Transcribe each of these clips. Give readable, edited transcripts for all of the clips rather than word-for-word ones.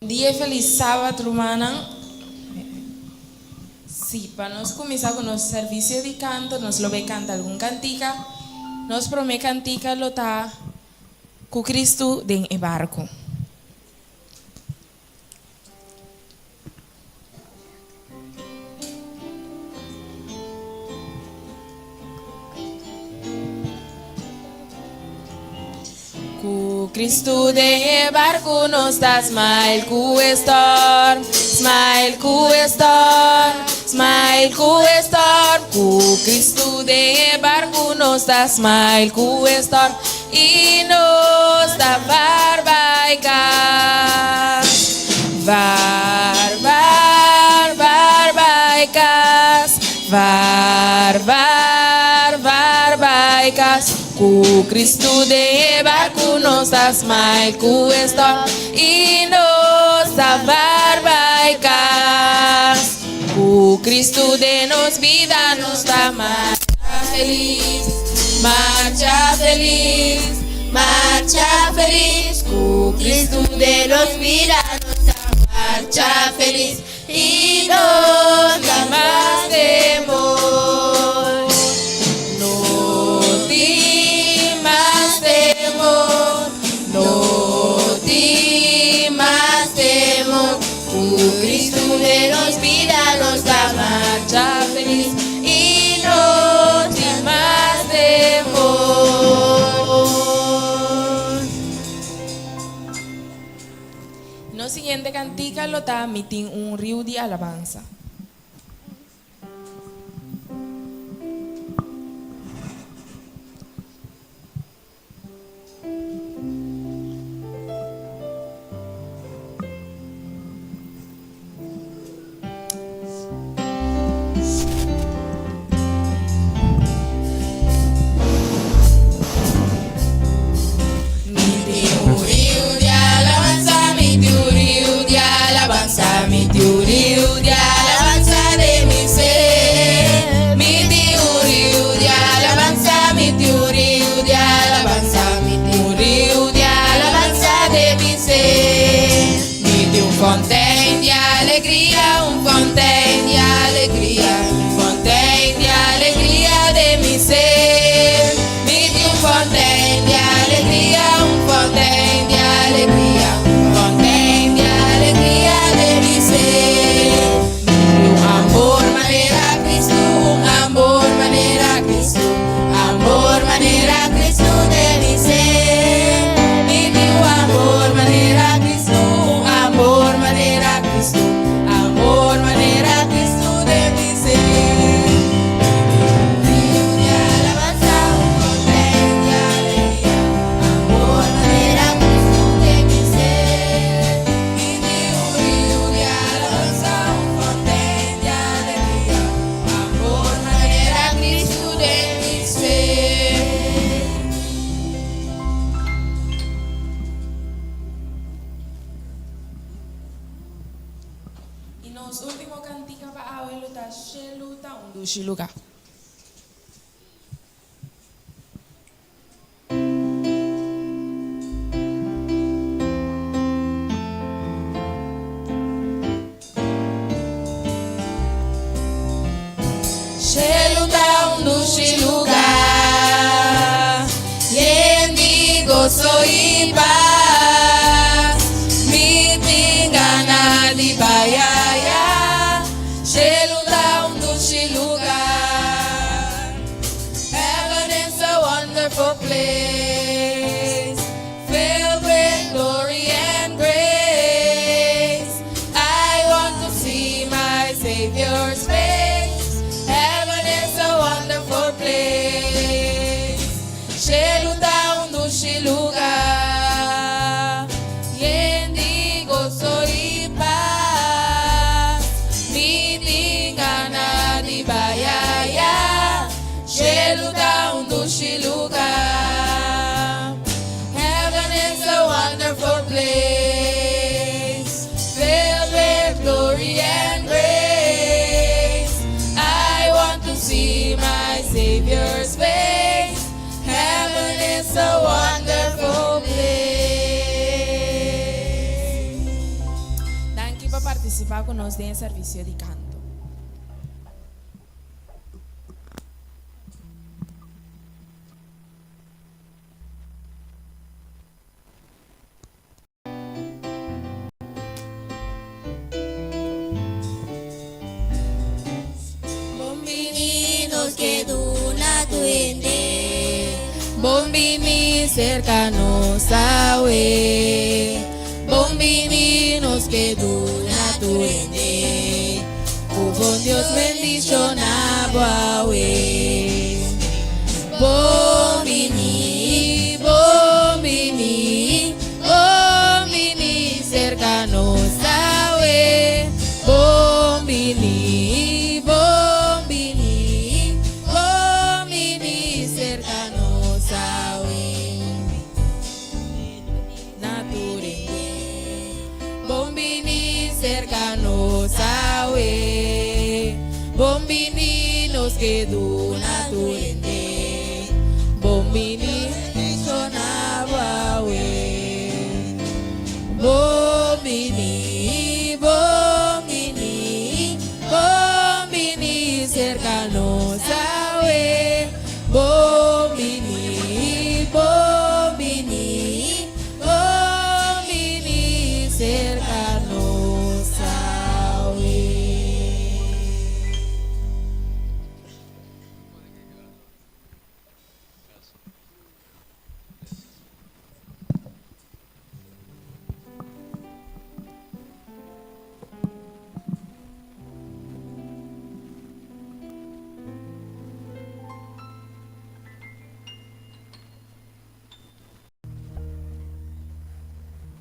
Dia feliz sábado, hermana. Sí, para nos começar com nosso serviço de canto, nós lo ve canta algum cantica, nós promete cantica lo tá com Cristo dentro do barco. Com Cristo dentro do barco, nós tá smile com o storm, smile com o storm. Smile com o storm, com Cristo de barco, nós tá smile com o storm e nós tá barbaicas, barbaicas, barbaicas. Com Cristo de barco, nós tá smile com o storm e nós tá barbaicas. O Cristo de nos vida nos dá marcha feliz, marcha feliz, marcha feliz. O Cristo de nos vida nos dá marcha feliz e nos dá mais temor. No te más temor, no te más temor. O Cristo de nos vida nos dá marcha feliz e nos dá mais temor. No siguiente cantica lo está mitin un río de alabanza. Mi río de alabanza de mi ser, mi río de alabanza, mi río de alabanza, mi río de alabanza de mi ser. Mi un fontaine de alegría, un fontaine de alegría, un fontaine de alegría de mi ser. Mi un fontaine de alegría, un fontaine de alegría, un fontaine de alegría de mi ser. Un amor manera Cristo, un amor manera Cristo, amor manera Cristo de mi ser. Mi amor manera Cristo, un amor manera Cristo, amor manera Cristo de mi ser. Mi de alabanza, un fontaine de alegría, amor manera Cristo de mi ser. Mi río de alabanza, un fontaine de alegría, amor manera Cristo de mi ser. E nos último cantica para abuelo tá Sheluta un dushiluga. Sheluta un dushiluga, yendi gozo y paz, mi tingana di bayaya. Sheluta un dushiluga, heaven is a wonderful place, filled with glory and grace. I want to see my Savior's face. Heaven is a wonderful place. Sheluta un dushiluga, yendi gozo y paz, mi tingana di bayaya. Sheluta un dushiluga, heaven is a wonderful place, filled with glory and grace. I want to see my Savior's face. Heaven is a wonderful place. participar conosco em serviço de canto. Que duna duende, Bombini cercanos awe, bombininos que duna duende, o bom Deus bendicionado awe. Bombini, bombini, bombini cercanos awe, bombini, bombini, bombini cercanos awe. Naturende, bombini cercanos awe, bombininos que do naturende, bombini sonava awe, bombini, bombini, bombini cercanos awe, bombini, bombini, bombini cercanos awe.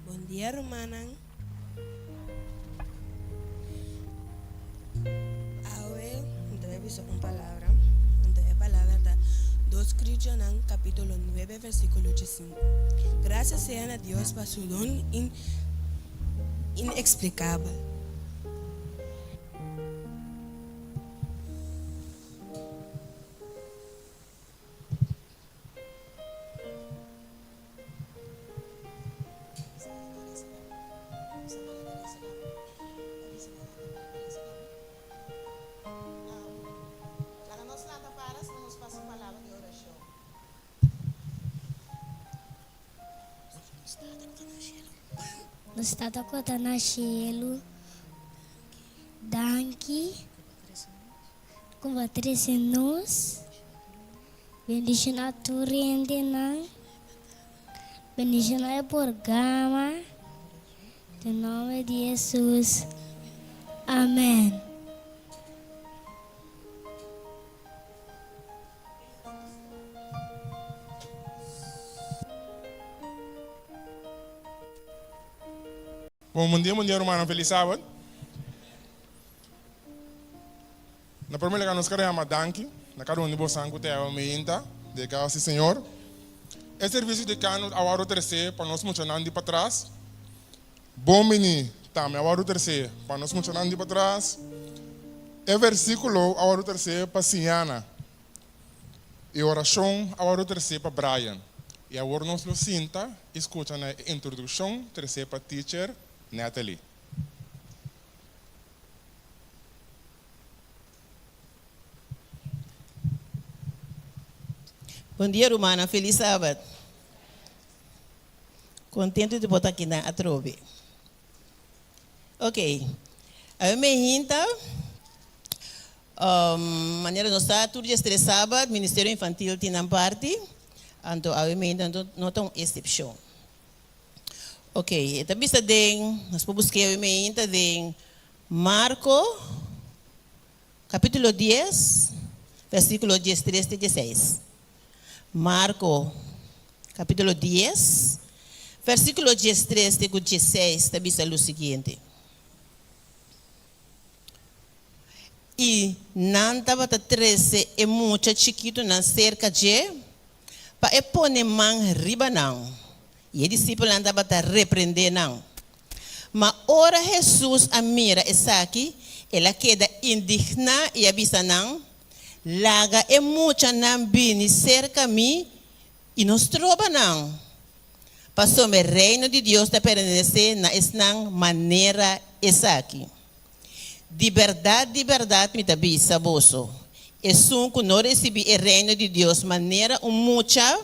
Bom dia, hermana. Ahora, entrevisto una palabra. La palabra está 2 Corintios capítulo 9, versículo 5. Gracias sean a Dios por su don inexplicable. no estado kota na cielo, danke, com patrocinos, bendición a tu rende nan, bendición a programa, em nome de Jesus, amém. Bom dia, hermano. Feliz sábado. Na primeira que nós queremos danke, na cada um de vocês que tem a minha de que sim, Senhor. Esse serviço de cano a hora terceira para nós funcionando de para trás. Bom menino, também a hora terceira para nós funcionando de para trás. É versículo a hora terceira para Siana. E oração a hora terceira para Brian. E agora nós lo sinta, escuta na introdução terceira para teacher Natalie. Bom dia, Romana. Feliz sábado. Contente de botar aqui na Atrobe. Ok. A minha hinta, maneira nós está tudo dia sábado, Ministério Infantil tem na parte, então a minha hinta não tem exceção. Ok, então vista nós vamos buscar a minha hinta de Marco, capítulo 10, versículo 13 e 16. Marco, capítulo 10, versículo 13 e 16, está vista o seguinte. E não estava 13 é muito chiquito na cerca de para pôr mão riba não. E o discípulo andava a repreender não. Mas ora Jesus a mira essa aqui, ela queda indignada e avisa não. Laga é muito não bini cerca mim e nos trova não. Passou o reino de Deus está permanecer na essa maneira essa aqui. de verdade, me tabi saboso. Es un que no recibe el reino de Dios manera mucha,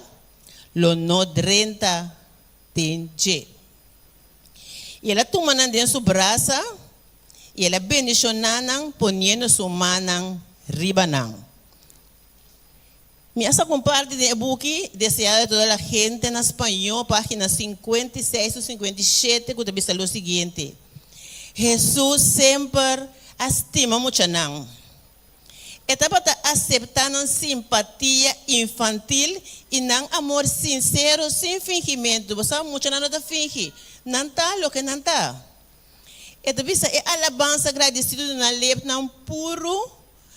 lo no drenta tenje. Y ela tomando en su braza, y ela bendicionando, poniendo su mano ribanang. Me hace compartir de book deseado a toda la gente en español, página 56 o 57, que dice lo siguiente. Jesús siempre estima mucho nan. Estaba aceptando simpatia infantil y nan amor sincero, sin fingimiento. Você sabe mucho não está finge. Não está lo que não está. Estava alabança agradecido na letra não puro.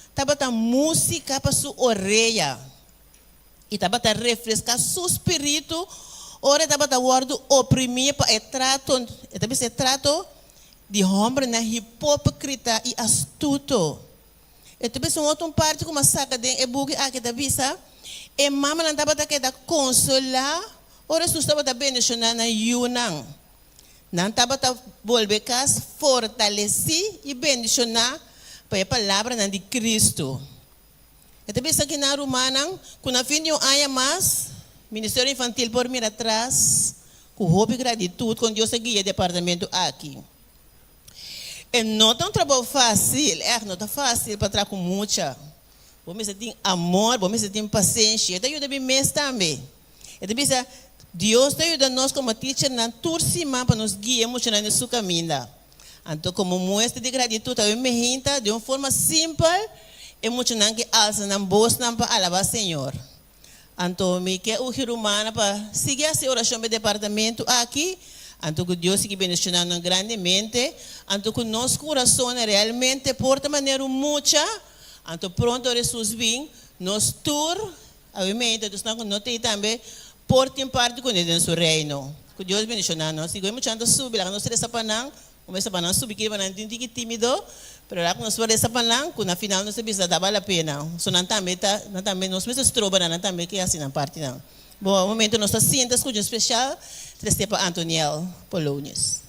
Estava música para sua orelha. E estava refrescar seu espírito. Ora estava guardo oprimir para o trato. Estava trato de homem na hipócrita e astuto. Estava outra parte como saca de e-book aqui da visa. E mama não estava da consolar. Ora su estava bendicionar na yunang. Não estava volver casa fortalecer e bendicionar para a palavra de Cristo. Então, isso aqui na Romana, quando a fim de um mais, Ministério Infantil por mim atrás, com roupa e gratitude, com Deus guia o departamento aqui. E não é um trabalho fácil, não está fácil para trabalhar com muita. Você tem amor, você tem paciência, então ajuda bem mais também. Então, Deus está ajudando nós como teacher na turcima para nos guiar muito no seu caminho. Então, como mostra de gratitude, eu me rinta de uma forma simples, e muito não que alça na bolsa não para alabar o Senhor. Então, me quer o humana para seguir essa oração do departamento aqui. Então, que Deus siga bendicionando grandemente. Então, que nosso coração realmente porta maneira muita. Então, pronto, Jesus vem, nos tour, obviamente, nós temos também porta em parte com ele no seu reino. Que Deus bendicionando nós. Sigo muito antes subir, lá nós temos essa panang. Começa a subir, que não tem que tímido, pero lá nós vamos essa panang, que na final nós sabemos que vale a pena. So não também nós mesmos trobamos não também que é assim na parte não. Bom, no momento nós estamos sentados com um especial, três para Antoniel Polonius.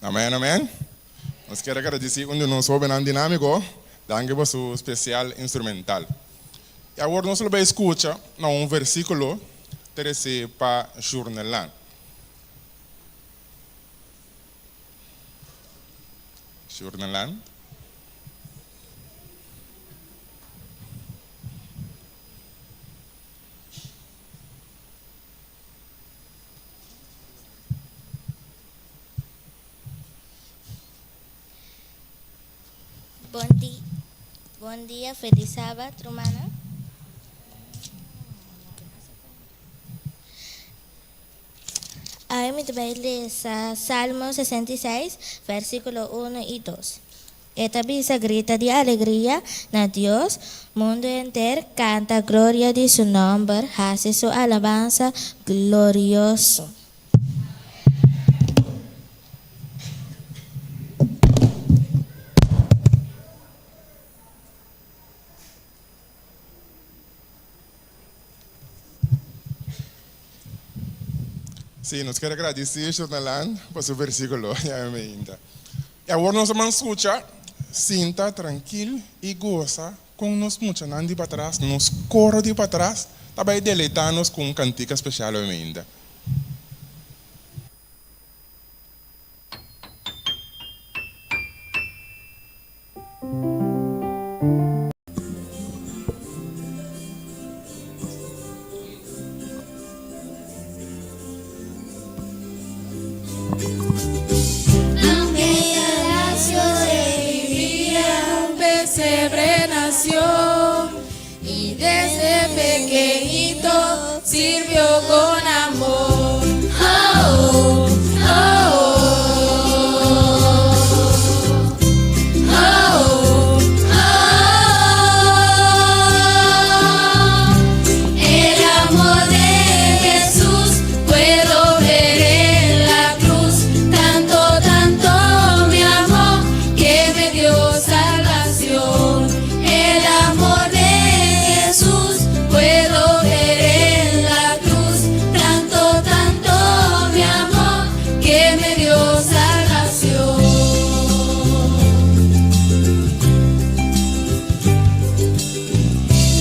Amém, amém. Nós queremos agradecer onde nós somos dinâmico, danke por seu especial instrumental. E agora nós vamos escutar versículo 13 para jornal. Jornal. Bom dia, feliz sábado, hermana. Hoy me voy a leer Salmo 66, versículo 1 y 2. Esta visa grita de alegría a Dios, mundo entero canta gloria de su nombre, hace su alabanza glorioso. Sim, nós queremos agradecer, Jornalan, por seu versículo. E agora nós vamos escutar, sinta tranquilo e goza com nós muchachos de para trás, nos coro de para trás, também deleitar-nos com um cantiga especial ainda. Y desde pequeñito sirvió con amor. Oh, oh, oh, oh, oh. El amor de Jesús puedo ver en la cruz. Tanto, tanto me amó que me dio salvación. El amor de Jesús puedo ver en la cruz. Tanto, tanto me amó que me dio salvación.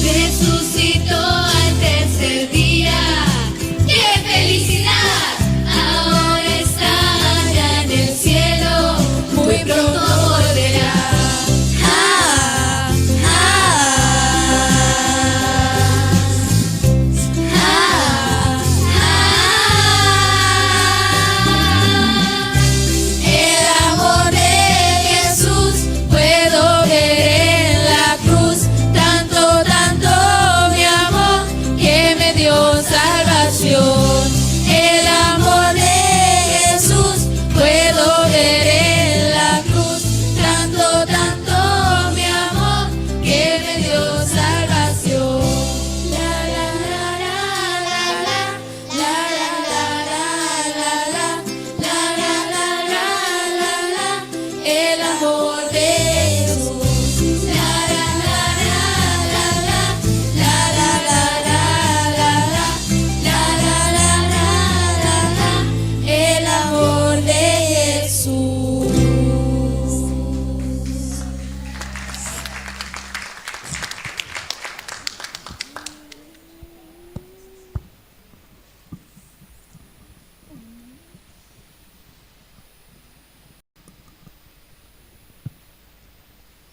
Resucitó al tercer día. ¡Qué felicidad! Ahora está allá en el cielo, muy pronto volverá. El amor de Jesús puedo ver en la cruz. Tanto, tanto me amó que me dio salvación. El amor de Jesús puedo ver en la cruz. Tanto, tanto me amó que me dio salvación. La la la la la la la la la la. El amor de Jesús. La la la la la la la. El amor de Jesús.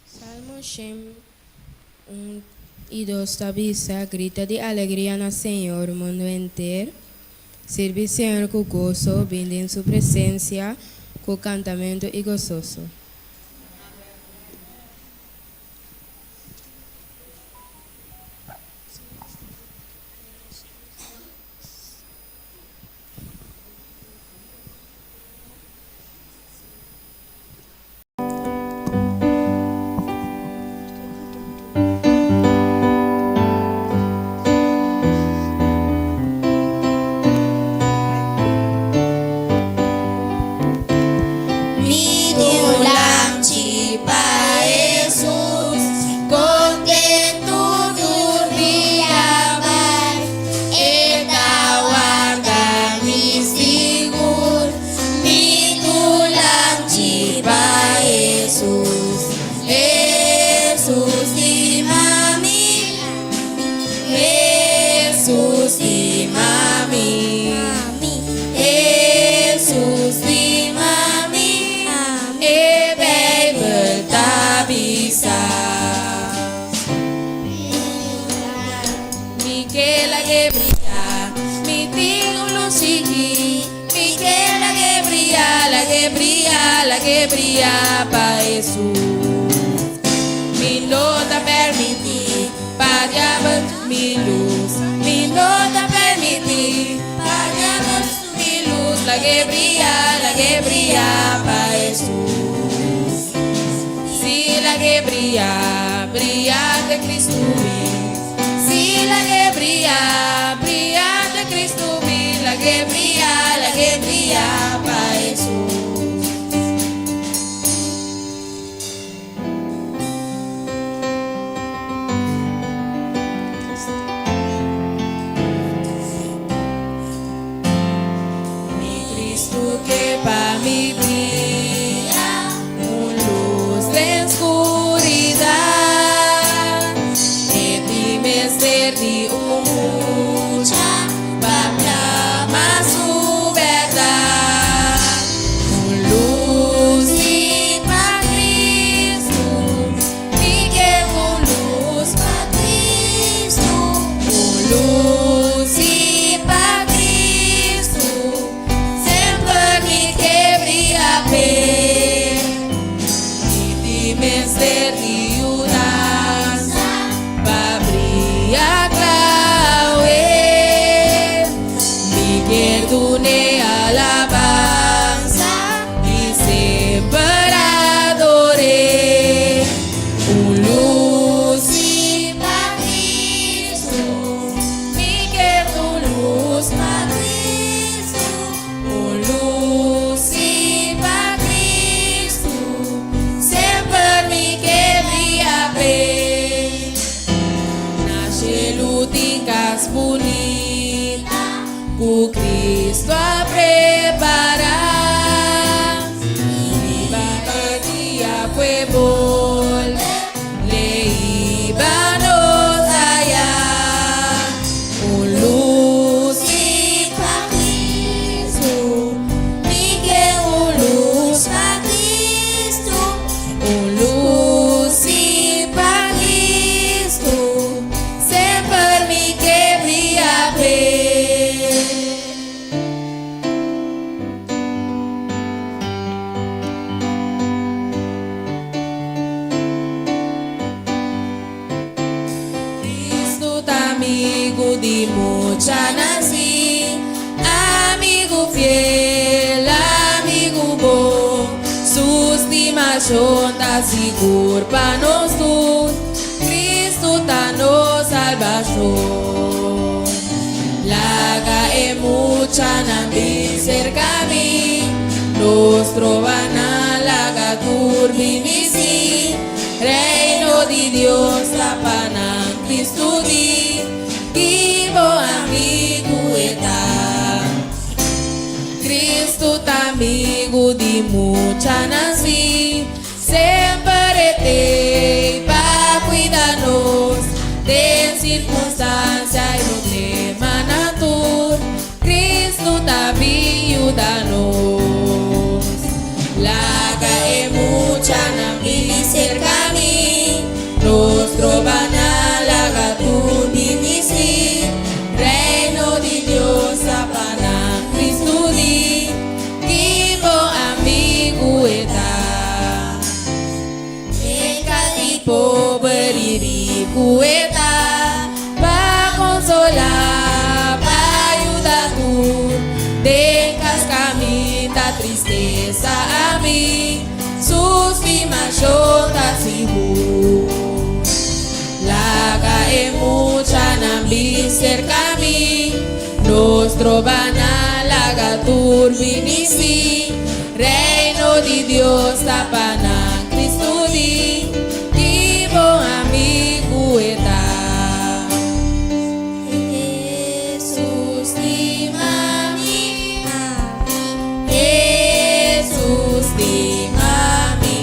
Salmo 1 y 2 avisa, grita de alegría al Señor, mundo entero. Sirve al Señor con gozo, viene en su presencia, con cantamiento y gozoso. Mi Jesus di mami, Jesus di mami, Jesus di mami, e Bijbel tabisa. Michela Gabriela, mi tingulo sigi, Michela Gabriela, Gabriela, Gabriela pa Jesus. Mi nota permiti, pagamos mi luz, mi nota permiti, pagamos mi luz, la Gabriela pa Jesus. Si la Gabriela, brilla de Cristo vi, si la Gabriela, brilla de Cristo vi, la Gabriela pa Jesus. Que para mí brilla luz de oscuridad, e ti me serví mucha para más su verdad. Luz y para Cristo, y que luz para Cristo, luz y para Cristo. Y dime ser diudas, va brillar clave, mi perdone alabanza y separadore, luz y pa' Cristo, mi luz pa' Cristo, luz y pa' Cristo, sempre mi que brilla bem, nasce luticas bonita, o Cristo a preparar, y va dia fue bol, le iba nos allá, luz y pa' Cristo, mi que luz pa' Cristo, luz y pa' Cristo, sempre mi que brilla bem. Cristo tá amigo de mucha nací, amigo fiel, amigo bom, su estimación tá seguro para nós todos. Cristo tá nos salvación. Laga é mucha nambi cerca mí, nostro vana laga turbinisi, reino de Dios la pana Cristo di, vivo amigo eta. Cristo tá amigo de mucha nací, sempre te pa cuidar-nos de circunstância e no tema natur. Cristo tá viuda-nos. Laga é mucha nambi cerca mí, nostro vana laga tu divisi, reino de Dios a pana Cristo di, vivo amigo eta. Pobre rico eta, pa consolar, pa ayudar tu, dejas camita tristeza a mí, sus machotas y laga e mucha nambi cerca mí, nostro vana laga turbinisi, reino de Dios tapana Cristo di, amigo eta. Jesus di mami, Jesus di mami,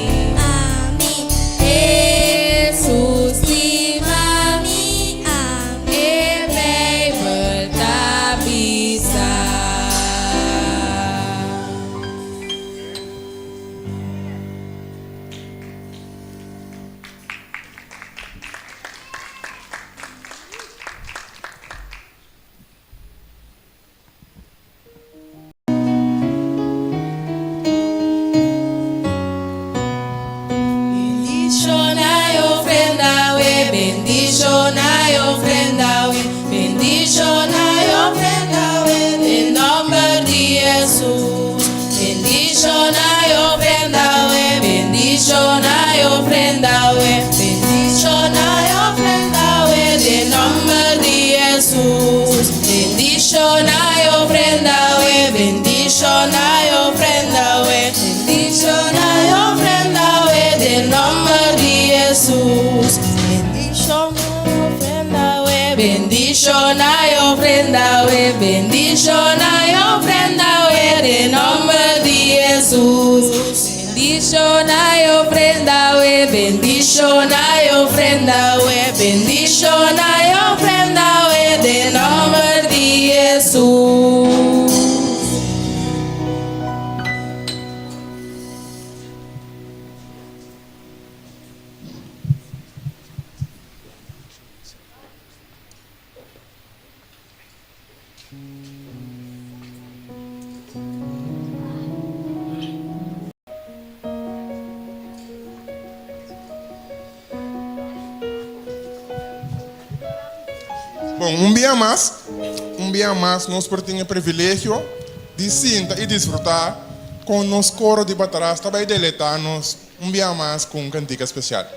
bendición hay ofrenda, we, bendición hay ofrenda, we, bendición hay ofrenda, we, del nombre de Jesús. Bendición hay ofrenda, we, bendición hay ofrenda, we, bendición hay ofrenda, we, del nombre de Jesús. Bendición hay ofrenda, we, bendición hay ofrenda, we, bendición hay ofrenda, we, del nombre de Jesús. Bom, um dia mais, nós por ter o privilégio de sentar e desfrutar com o nosso coro de batrás, também deletar-nos dia mais com uma cantiga especial.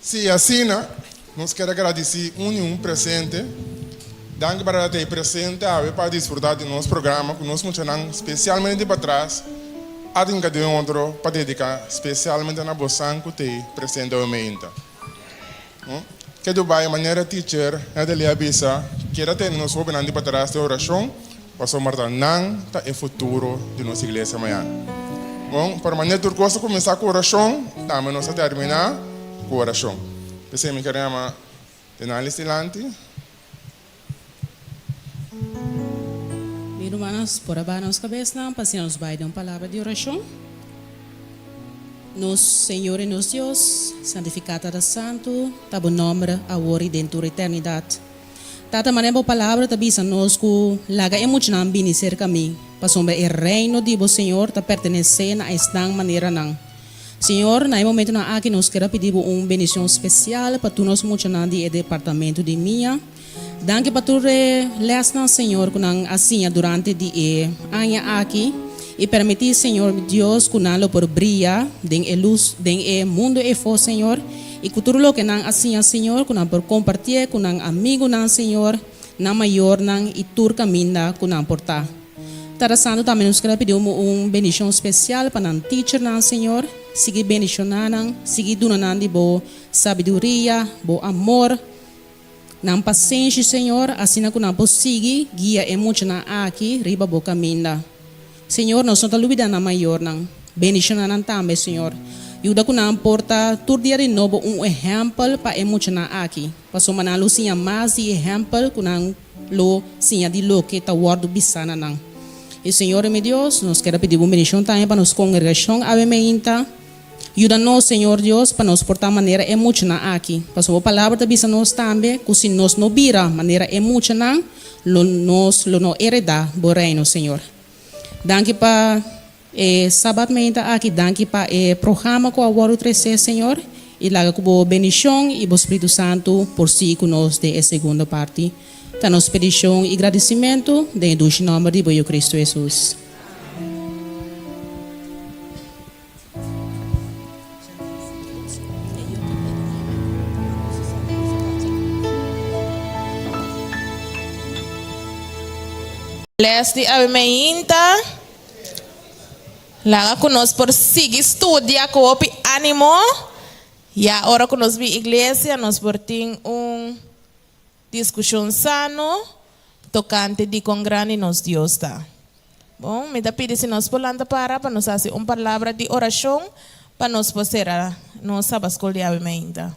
Sim, assim, nós queremos agradecer um presente. Danke para ter presente para desfrutar do nosso programa, que nós funcionamos especialmente para trás. A dinga de outro para dedicar especialmente na bolsa que tem presente ao momento. Que do bairro maneira teacher, é dele avisa quédate nos vamos andando para trás de oração, para somar nan tá o futuro de nossa igreja amanhã. Bom, para amanhã tu gosta de começar com oração, também nós terminar com oração. Pensei me queremos tenales delante. Irmãos, por abaixo nas cabeças, passamos vai dar uma palavra de oração. Nos Senhor e nos Deus, santificado da Santo, tá bom nome, agora e dentro da eternidade. Tata maneira palavra tá bisa nos que laga emocional bini cerca mim, passou o reino de Deus Senhor tá pertenecendo a esta maneira não. Senhor, na momento na aqui nos quer pedir uma bendição especial para tu nos emocional de departamento de minha. Danke para tu lesna Senhor kunang assim durante de anya aqui e permitir Senhor Deus kunalo por brilhar den luz den mundo e for Senhor e kuturo que nang assim Senhor kunang por compartilhar kunang amigo nang Senhor na maior nang e tur caminda kunang portar. Tada santo também nos quer pedir uma bendição especial para nang teacher nang Senhor, seguir bendicionando, seguir donando de boa sabedoria, boa amor. Nang paciência, Senhor, assim que não possível guia e muito na aqui riba boca minda. Senhor, nós não lubida na maior nang bendição nan também, Senhor. Yuda que não porta tur dia de novo exemplo para e muito na aqui. Passo manalo sinha mais de exemplo que não lo sinha de lo que ta word bisana nang. E Senhor, meu Deus, nós quer pedir uma bendição também para nos congregação ave meinta. Ajuda-nos, Senhor Deus, para nos portar maneira emocional aqui. Para a palavra da bisa nós também, que se nós não vira maneira emocional, nós não hereda o reino, Senhor. Danke para sábado menta aqui, danke para o programa com a Word 3C, Senhor. E lá com a bendição e o Espírito Santo por si conosco de segunda parte. Tá nos petição e agradecimento de o nome de Cristo Jesus. Leste a meinta. Laga conosco por seguir estudia com ânimo. E agora conosco vi igreja, nós por ter discussão sano, tocante de com grande nos Deus tá. Bom, me dá pedir se nós polanda para nos fazer uma palavra de oração para nos poder a nossa bascula de a meinta.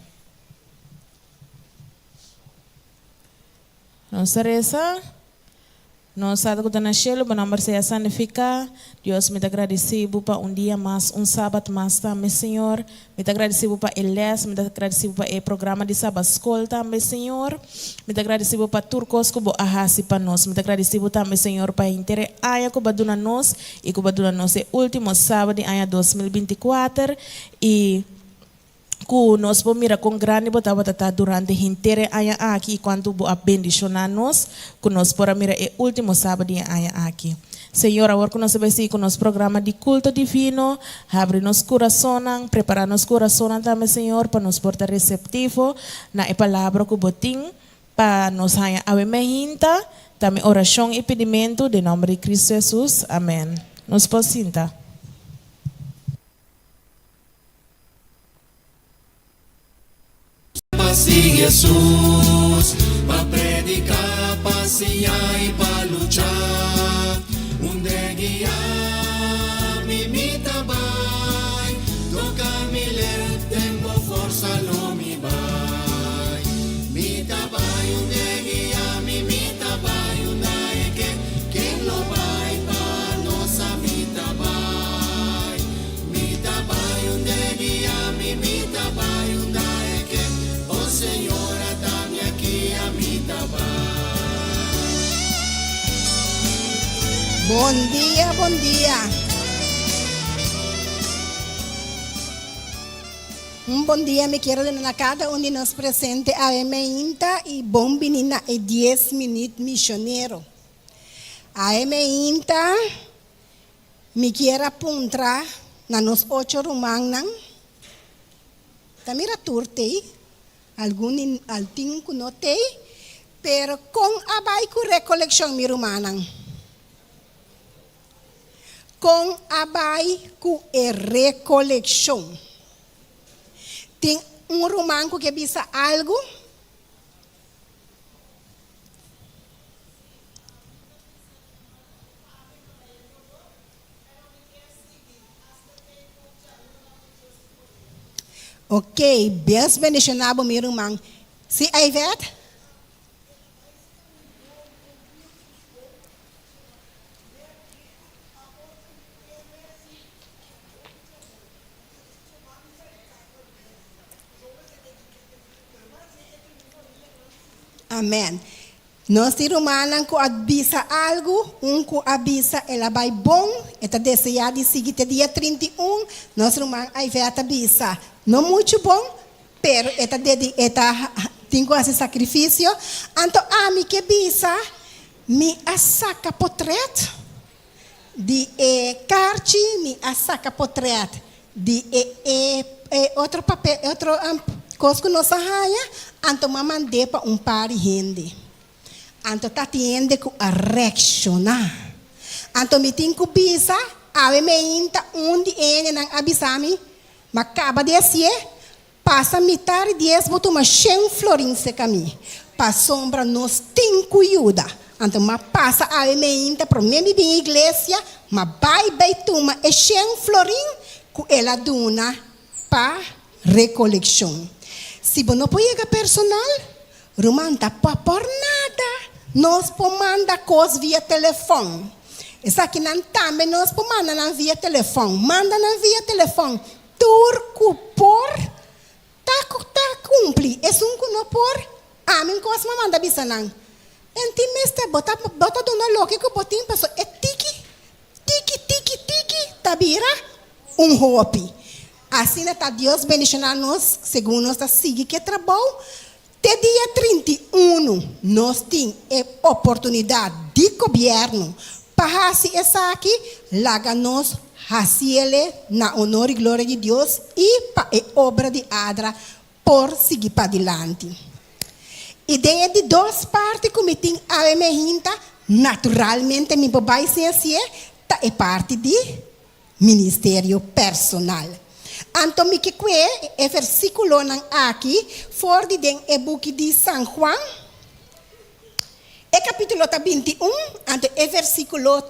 Nossa reza. Nós sabemos que na cielo, o nome seja santificado. Deus me agradecido para dia mais, sábado mais também, Senhor. Me agradecido para eles, me agradecido para o programa de sábado escola também, Senhor. Me agradecido para turcos que vão arrasar para nós. Me agradecido também, Senhor, para interesse aya que vai donar nós e que vai donar nós o último sábado de ano 2024 e que nós vamos mirar com grande botava durante o inteiro ano aqui quando vou bendicionar nós que nós podemos mirar o último sábado de ano aqui. Senhor, agora que nós vamos com nosso programa de culto divino, abre nosso coração, preparar nosso coração também, Senhor, para nos portar receptivo na palavra que botim para nos hanya ave mehinta, também oração e pedimento de nome de Cristo Jesus. Amém. Nos posinta. Sin Jesús, pa' predicar, pa' enseñar y pa' luchar. Un de guiar, mi mitabay, toca mi ler, tengo fuerza, lo mi bay. Mitabay, un de guiar, mi mitabay, un de que lo bay, pa' nos a mitabay. Mitabay, un de guiar, mi mitabay, un de Señora, dame aquí a mi tabay. Bom dia, bom dia. Bom dia, me quero na cada onde nos presente a emeinta e bom menina e 10 minutos missioneiro. A emeinta me quero apontar na nos 8 romanos. Tamira turtei. Algum que notei, pero com abai com recollection mi rumanang. Com abai com recollection. Tem romanco que bisa algo. Ok, Deus bendicionado, meu irmão. Se aí vet? Amém. Nós irmãos que avisa algo, que avisa ela vai bom, está desejado de seguir até dia 31, nós irmãos aí vai avisa, não muito bom, pero está tem esse sacrifício, então a mim que avisa, me saca portrait de carte, me saca portrait de outro papel, outro coisa que nós arranha, então me mandei para par de gente. Então tá tendo que reaccionar. Então me tem que bisa, a me inta onde ele não avisame, mas acaba de ser, passa metade de 10 botou uma 100 florins se caminho. Para sombra nós tem que ajudar. Então mas passa a me inta para mim vir em igreja, mas vai tomar 100 florins que ela dona para recoleção. Se você não pode chegar personal, não tá por nada. Nós podemos coisas via telefone. Isso aqui não também nós podemos mandar via telefone. Manda via telefone. Turco por tá cumpre. É que não por. A mim coisa me manda bisa não. Enti mestre bota dona louca que botinho pessoa é tiki tabira hobby. Assim está Deus bendicionar nós, segundo nós seguir que trabalho. Até dia 31, nós temos a oportunidade de governo para fazer isso aqui, laga nós fazer na honor e glória de Deus e para a obra de Adra por seguir para adiante. E dentro de duas partes, como tem a minha naturalmente, me vai ser assim, é parte de ministério personal. Então, me que é versículo aqui, fora de é book de São Juan, é capítulo 21, então é versículo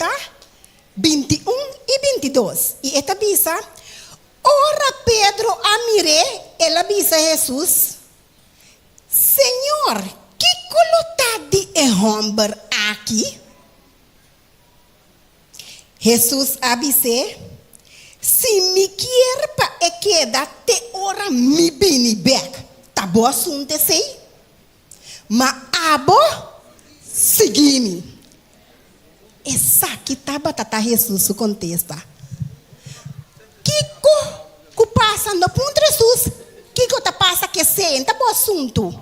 21 e 22. E esta bisa, ora Pedro amire, ela avisa Jesus, Senhor, que colota de homem aqui? Jesus avise, se me quer para queda te ora me bini back, tá bom assunto sei, mas abo segui-me. Essa que tá batata Jesus contesta. Que passa no ponto Jesus, que tá passa que senta bom assunto.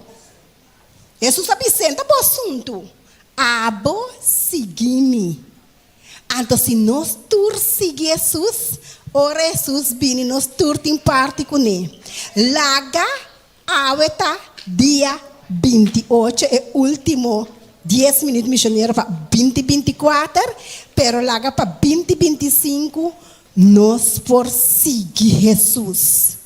Jesus sabe senta bom assunto. Abo segui-me. Então se nós tur seguir Jesus, ora Jesus vini nos turti em parte com ele. Laga aweta dia 28 é último 10 minutos missionário para 2024, pero laga para 2025 nós por seguir Jesus.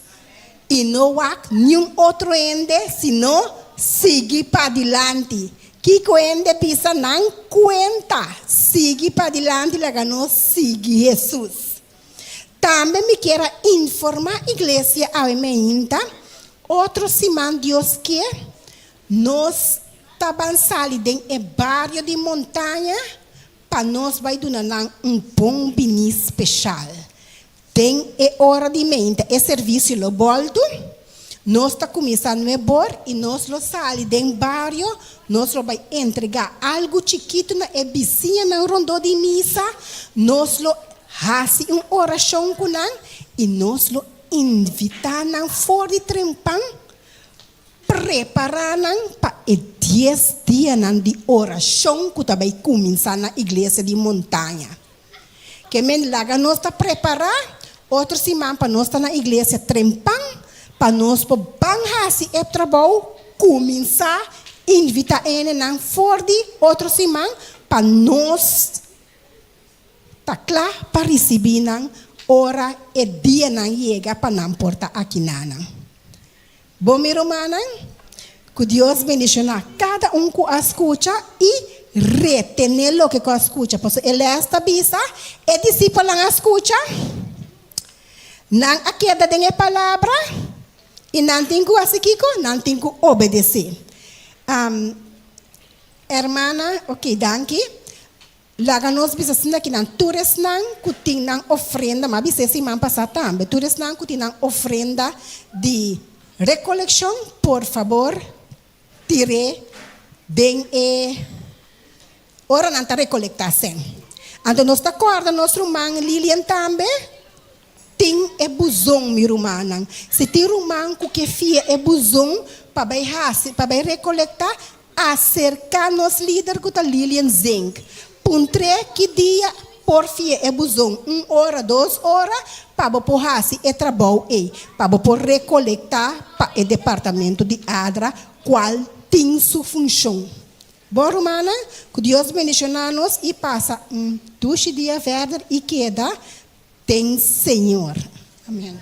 E não há nenhum outro ende senão seguir para adiante. Que ende pisa não conta, seguir para adiante laga nós seguir Jesus. Também me quero informar a igreja a minha outro semana Deus que nós avançamos em bairro de montanha para nós vai dar bom bini especial. Tem hora de mente, é serviço lo volto, nós está começando a bor e nós lo sali em bairro, nós lo vai entregar algo chiquito na vizinha na rondô de missa, nós lo hace uma oração com nós e nós lo invitamos fora de trempão, preparando para 10 dias de oração que vai começar na igreja de montanha. Que men laga nós está preparando, outro semana para nós estar na igreja trempão, para nós poder fazer o trabalho, começar invitar ele na fora de outro semana para nós tá claro para receber na hora e dia na chega para não portar aqui nana. Bom, meu irmão, que Deus bendiga cada que escuta e retener o que escuta. Porque ele está bisa, é discípulo não escuta, não a queda de palavra E não tem que assim, não tem que obedecer. Hermana, ok, danke. Laga nós precisamos que não todos não que tem ofrenda, mas se semana passada também, todos não que tem ofrenda de recolecção, por favor, tire bem ora não está recolectação. Então nós está acorda nosso irmão Lilian também tem buzão mi rumana. Se tem rumão que fia buzão para vai recolectar, acercar nos líder que tá Lilian Zink. Puntre que dia por fia buzão 1 hora, 2 horas para por hasi trabalho para por recolectar para o departamento de Adra qual tem sua função. Bom, Romana, que Deus bendicionar-nos e passa 2 dias verdes e queda tem Senhor. Amém.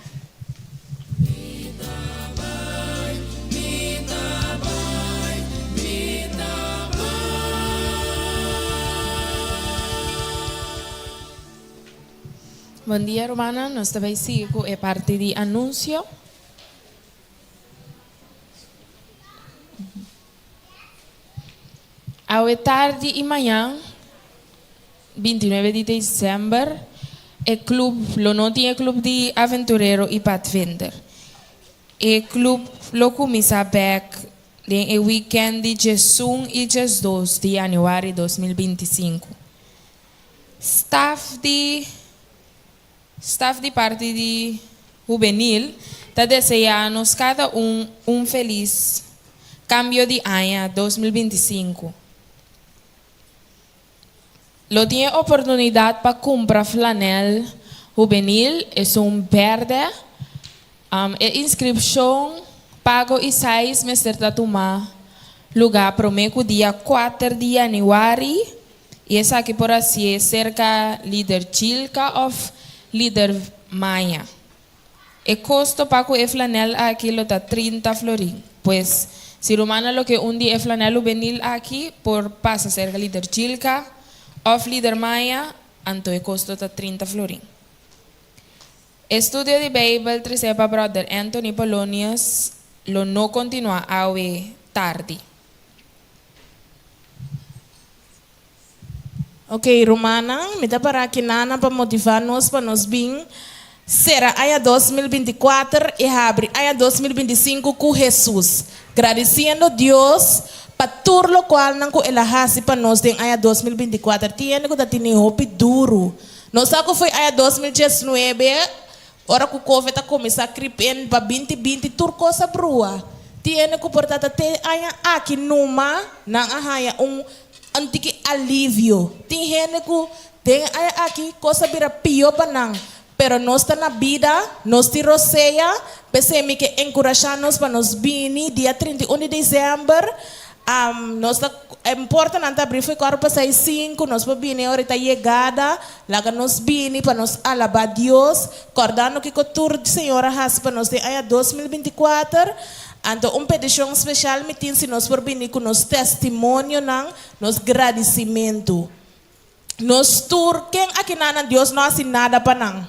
Bom dia, Romana. Nós também seguimos a parte de anúncio. À tarde e manhã, 29 de dezembro, não tinha clube de aventureiro e pathfinder. O clube lo começa a no weekend de 1 e 2 de janeiro de 2025. Staff de parte de juvenil está desejando cada feliz cambio de ano 2025. Lo tiene oportunidade para comprar flanel juvenil, verde, inscrição, pago e 6 meses de tomar lugar prometo dia 4 de janeiro e essa aqui por assim cerca líder Chilka ou líder Maia. O custo para o flanel aqui lo está 30 florin, pues si romana lo que dia flanel juvenil aqui por passa cerca líder Chilka of líder Maia, anto o custo está 30 florin. Estudio de Bible tresepa brother Anthony Polonius lo no continua a tarde. Ok, Romana, me dá para aqui nana para motivar-nos para nos vir. Será a 2024 e abre a 2025 com Jesus. Agradecendo a Deus para tudo o qual não ela faz para nós em a 2024. Tiene que ter hope duro. Nós sabe foi a 2019, hora que o Covid está começando a criar para 2020 tudo coisa brua. Tiene que portar até aqui numa não há antigo alívio. Tem gente que tem aqui coisa vira pior para não. Pero nós está na vida, nós te roceia, pensei que encorajar-nos para nos vir dia 31 de dezembro. Nós está importante abrir foi para 5, nós para vir ahorita chegada, lá nos vir para nos alabar Deus, acordando que o tour de Senhora has para nós de 2024. Então, petição especial me tem se nós por vir com nos testemunho, nos agradecimento. Nos tour, quem aqui na Deus não faz nada para não.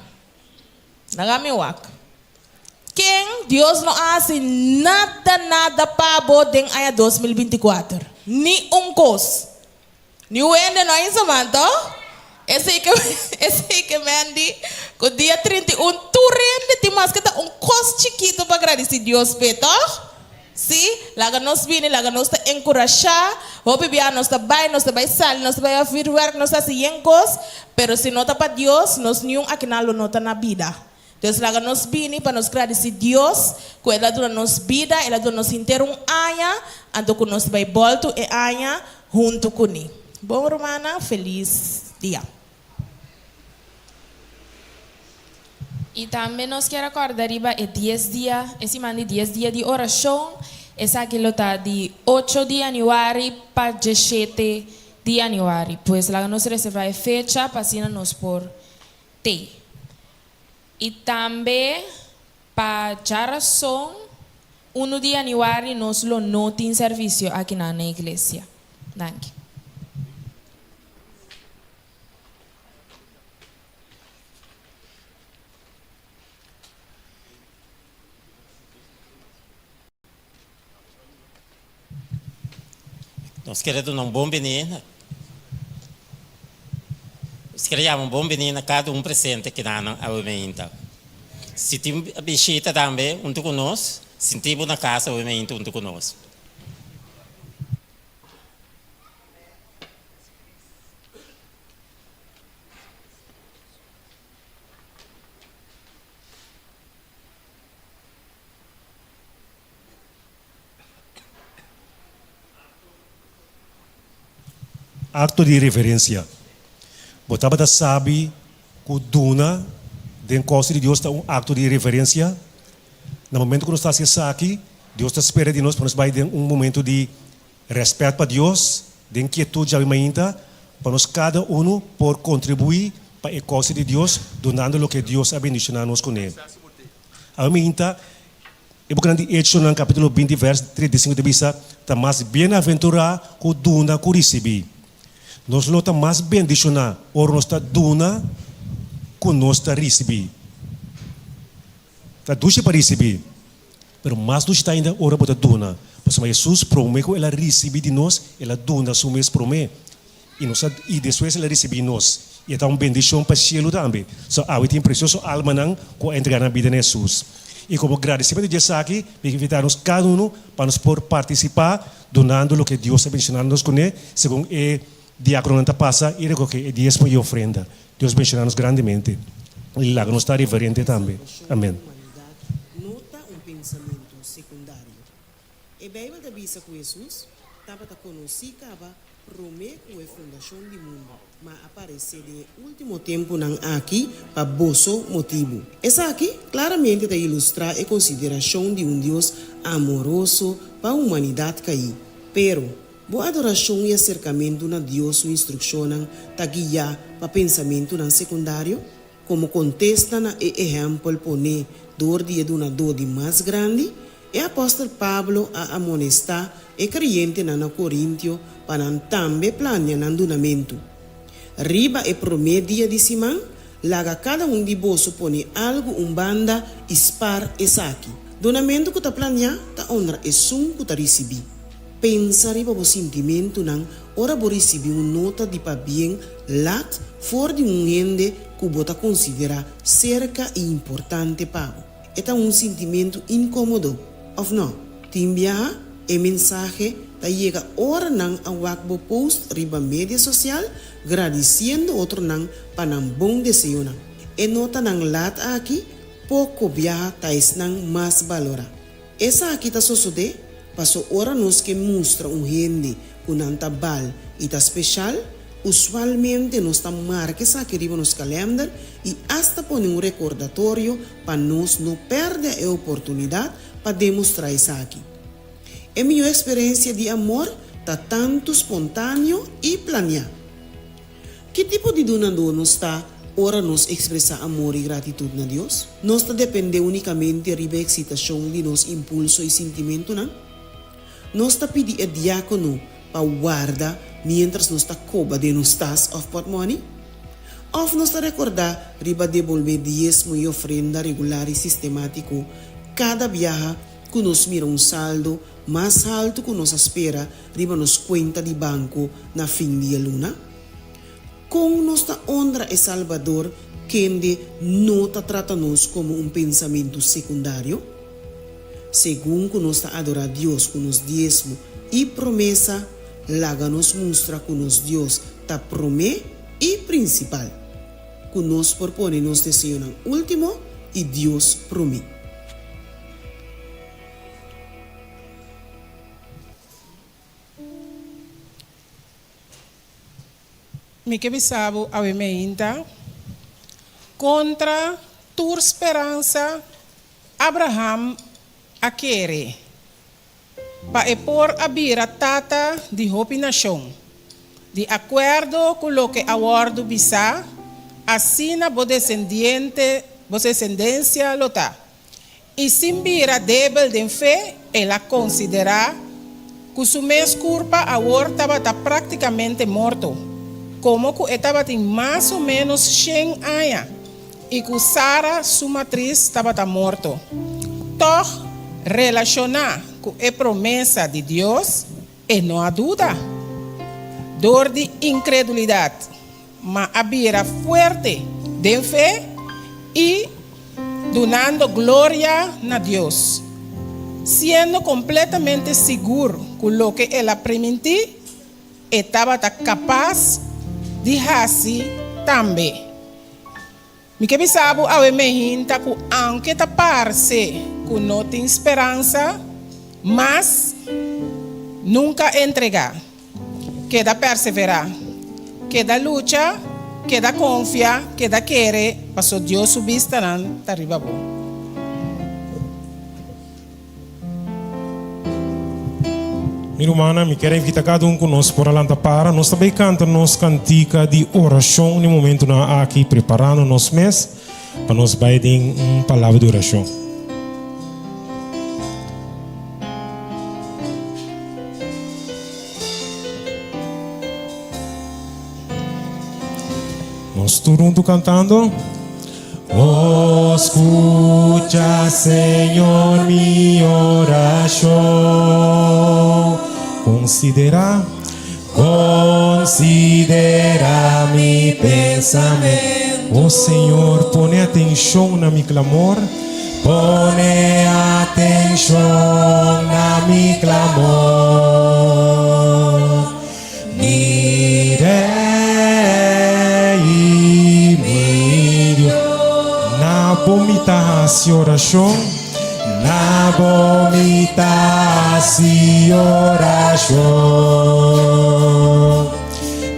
Nagamiwak. Quem Deus não faz nada para boden aya 2024. Ni cos. Ni wende não é isso, manto? Esse que mendi, com dia 31, tu rende, tem mais que tá cos chiquito para agradecer Deus, peto? Sim, laga nos vini, laga nos te encorajar, hope bia nos te vai sal, nos te vai afir work, nos te cos, pero se nota para Deus, nos nenhum aqui na nota na vida. Deus laga nos vini para nos agradecer Deus, que ela dura nos vida, ela dura nos inteiro año, ando que nos vai volto e año junto com ele. Bom, Romana, feliz dia. E também nós queremos acordar é 10 dias, esse mande 10 dias de oração, essa aqui está de 8 de janeiro para 17 de janeiro, pois lá nós reservamos a fecha para assim nos por ter. E também para a razão, 1 de janeiro nós não temos serviço aqui na igreja. Danke. Nós queremos um bom menino. Nós queremos um bom menino a cada presente que dá ao menino. Se tem visita também, junto conosco. Se tem na casa, o menino junto conosco. Acto de reverência. Botava sabe que o Duna, de encosto de Deus, está acto de reverência. No momento que nós estamos aqui, Deus está esperando de nós para nós vai ter momento de respeito para Deus, de inquietude ainda, para nós cada por contribuir para o encosto de Deus, donando o que Deus ha bendicionado nos com ele. Ainda, eu vou hecho no capítulo 20, verso 35 de Bisa, está mais bem-aventurado que o Duna que recebi. Nós não estamos mais bendicionados, ou nós estamos duna que nós estamos receber. Está duche para receber, mas mais nós está ainda ora para duna. Porque Jesus promete que ela recebe de nós, ela duna su mês promete. E depois ela recebe de nós. E é uma bendição para o cielo também. So, a gente tem precioso alma não que entregar na vida de Jesus. E como agradecimento de Deus aqui, me invitarmos cada para nos por participar, donando o que Deus ha mencionado nos com ele, segundo diácono não passa e recoge diezmo e ofrenda. Deus bendiga-nos grandemente. E lá nos está reverente também. Amém. Nota pensamento secundário. A Bíblia diz que Jesus estava conhecida Rome como a fundação do mundo, mas aparece no último tempo aqui para bosso motivo. Essa aqui claramente está ilustrar a consideração de Deus amoroso para a humanidade cair. Pero boa adoração e acercamento na Deus, sua instrução, está guiar para pensamento secundário, como contesta na exemplo pone dor de uma dor mais grande, e o apóstolo Pablo a amonestar e crente na Coríntio para também planear no donamento. Riba e promedia de Simão, laga cada de vós pone algo banda ispar e saque. Donamento que está planear, está honra e sum que está receber. Pensar riba o sentimento não, ora vou receber nota de para bem lat for de gente que você considera cerca e importante para. É sentimento incômodo, ou não? Timbia e mensagem da chega ora não a wakbo post riba mídia social, agradecendo outro não para um bom desejo não. E nota não lat aqui, pouco viaja tais não mais valora. Essa aqui está sucede, passo ora nos que mostra gente com tabal e tá especial, usualmente nos tá marca essa que riba nos calendar e hasta põe recordatório para nós não perder a oportunidade para demonstrar isso aqui. A minha experiência de amor está tanto espontâneo e planeado. Que tipo de donador nos está ora nos expressar amor e gratitude a Deus? Nós está depende unicamente da excitação de nos impulso e sentimento, não? Nós está pedir a diácono para guardar mientras nos está coba de nos tas of pot money? Ou nós está recordar riba devolver diezmo e ofrenda regular e sistemático cada viaja que nos mira saldo mais alto que nos espera riba nos conta de banco na fim de luna? Com nossa honra e Salvador, que não trata-nos como pensamento secundário? Segundo que nós adorar Deus com nos diezmo e promessa, laga nos mostra que nos Deus está promê e principal. Que nos propõe nos desejo último e Deus promê. Mi que bisabo a meinta contra tua esperança Abraham a querer para por abrir a tata de hopi nação de acordo com o que acordo bisa assina bo descendência lota e se vira débil de fé ela considera que su mês curpa agora estava praticamente morto como que estava tem mais ou menos 100 anos e que Sara, sua matriz, estava morto. Então, relacionar com a promessa de Deus, e não há dúvida. door de incredulidad, mas había fuerte de fe y donando gloria a Dios, siendo completamente seguro con lo que él prometió, estaba capaz de hacer también. Mi que bisabo a me hinta que aunque taparse que no tem esperança, mas nunca entregar, queda perseverar, queda lucha, queda confiar, queda querer, para Deus subirá arriba. Minha irmã, me quero invitar cada um conosco para lá para nós também cantamos cantica de oração no momento na aqui preparando nos mês para nós vai ter uma palavra de oração. Nós todos cantando. Oh, escucha, Señor, mi oración. Considera mi pensamento. Oh, Señor, pone atención a mi clamor. Pone atención a mi clamor. Mire vomita si oración, na vomita si oración.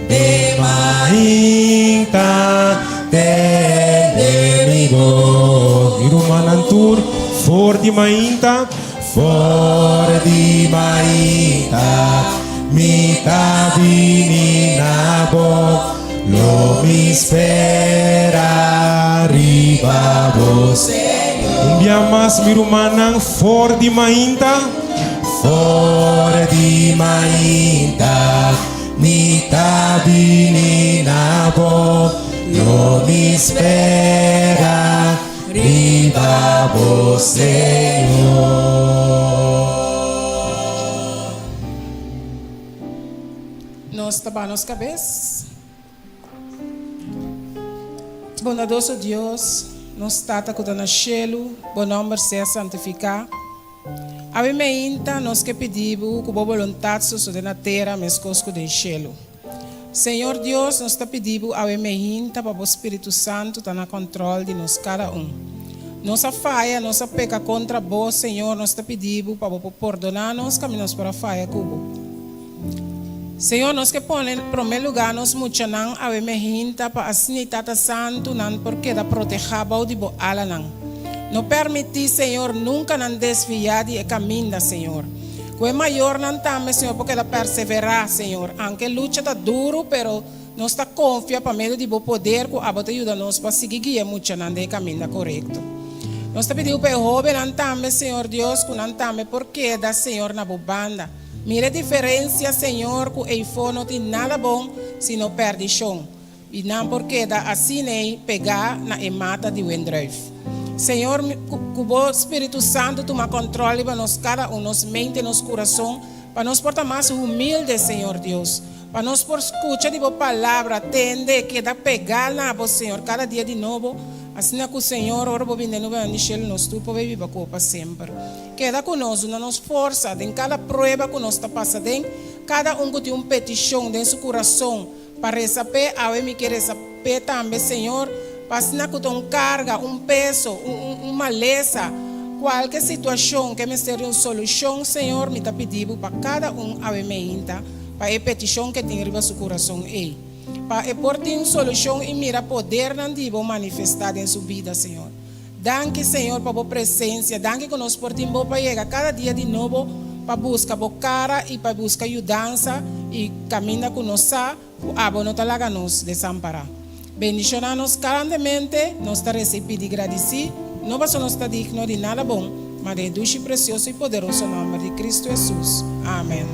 De mainta te enemigo. Irumanantur, for di mainta, mita vininabo. Lo mi espera arriba vos, Señor. Un día más, mi hermana, for di mainta, mita vininabo. Lo mi espera arriba vos, Señor. Nós tapamos cabeças. Bondadoso Deus, nos trata com o cielo, bom nome seja santificado. A mim inta nós que pedimos com boa vontade sobre na terra, mas cosco do cielo. Senhor Deus, nós está pedindo a mim inta para o Espírito Santo estar na controle de nós cada um. Nossa falha, nossa peca contra vós, Senhor, nós está pedindo para perdonar nos caminhos para a falha cubo. Senhor, nós que põe em primeiro lugar, nós muito não a hinta para a Sanidade Santo, não porque da proteger o de boala não. Não permitir, Senhor, nunca não desviar de caminho, Senhor. Que é maior não também, Senhor, porque da perseverar, Senhor. Aunque luta está duro, pero nós está confia para meio de bom poder, que a bota ajuda nós para seguir guia muito não de caminho correto. Nós está pedindo para o jovem não também, Senhor Deus, que não também porque da Senhor na bobanda. Mire a diferença, Senhor, que o iPhone não tem nada bom se não perde chão. E não porque da assim nem pegar na emata de Wendrive. Senhor, que o Espírito Santo toma controle para nós cada um, nos mente, nos coração, para nós portar mais humilde, Senhor Deus. Para nós por escutar de boa palavra, atender, que dá pegar na voz, Senhor, cada dia de novo. Assim que o Senhor, ora, bobindendo, vai encher nos tu, para viver para sempre. Queda conosco, na nossa força, em cada prova que nós está passando, cada um que tem petição dentro do seu coração, para receber, a mim quer receber também, Senhor, para assim que tem carga, peso, uma lesa, qualquer situação que me seja uma solução, Senhor, me está pedindo para cada um, a mim, para a petição que tem no seu coração, para por ter uma solução e mira poder não divo manifestar em sua vida, Senhor. Danke, Senhor, para a presença. Danke que nós podemos para chegar cada dia de novo para buscar a cara e para buscar ajudança e caminhar com nós, para não talaga nos desamparar. Bendicionar-nos grandemente, nós está recebido e agradecido. Não vai nos estar digno de nada bom, mas de duche precioso e poderoso nome de Cristo Jesus. Amém.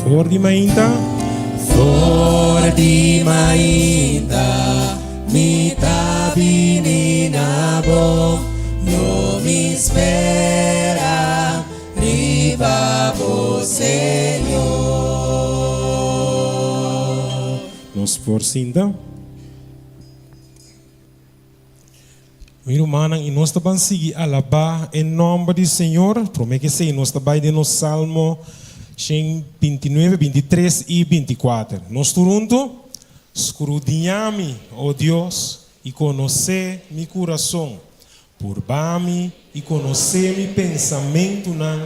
For di mainta, mita vininabo, no me espera, riba vos, Señor. por cinta. Meu irmão, e nós também seguimos alabar em nome do Senhor. Promete que sim, nós também no Salmo 29, 23 e 24. Nós juntos escudriñame, oh Deus, e conhecer meu coração. Purba-me e conhecer meu pensamento, não.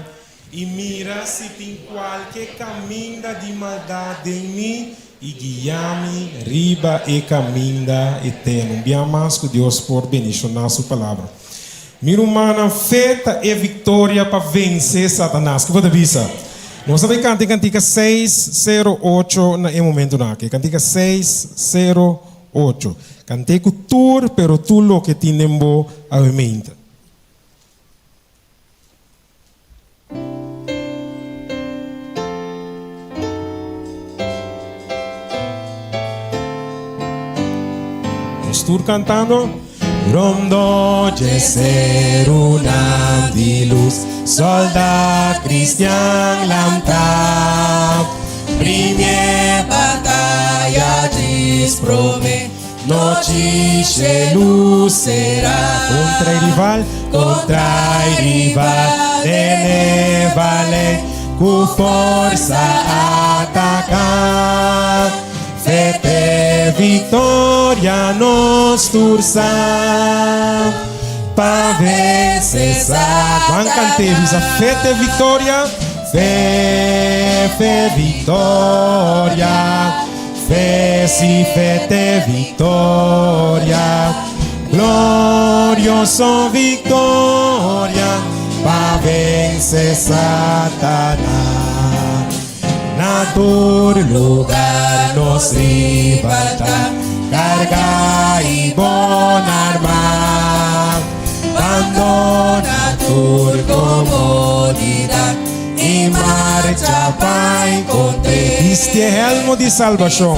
E mira se tem qualquer caminho de maldade em mim e guia-me riba e caminho eterno. Biamas que Deus por bendicionar sua palavra. Minha irmã, feita é vitória para vencer Satanás. Que você avisa? Nós vamos cantar Cantiga 608 no momento aqui. Cantiga 608. Cantei com tur, pero tu lo que temos a mente. Estou cantando. Rondo de ser una di luz, soldat cristian lamta. Prime batalha disprome, noche se lucerá. Contra il rival, delle vale, cu forza atacar. Fete vitória nos tursa, pa vencer. Van canteres a fete vitória, fete vitória, fete vitória, glorioso vitória, pa vencer Satanás. Na dor lugar nos ribalta, carga y bon arma, abandona tu comodidad y marcha para encontrar. Este elmo de salvación,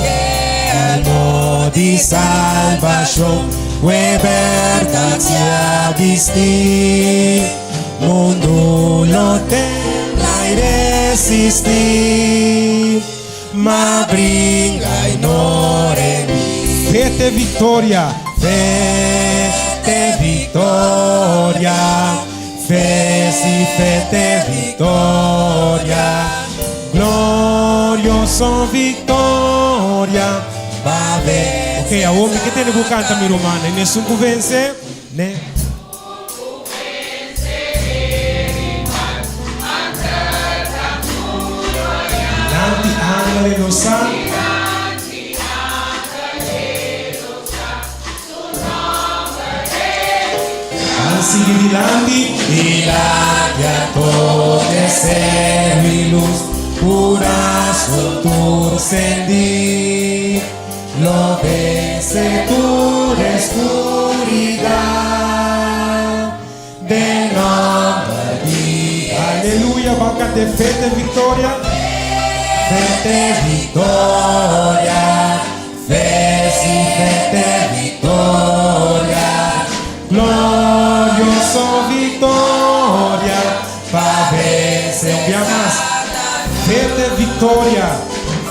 elmo de salvación, verdad se ha visto, mundo lo tembla y resistir, ma brinca y no remir. Fete vitória, fete vitória, fete vitória, glorioso vitória, va ver. Ok, a homem que tem que cantar mi romana, e nessun convence, né? Angeli lo sa, anzi dilandi a toate servi luz, pura soltur sendi, lo vence tu oscuridad, de nombre di Alleluia, banca de fete victoria. Fete vitória, fete vitória, glorioso vitória, para vencer. Um dia mais. Fete vitória,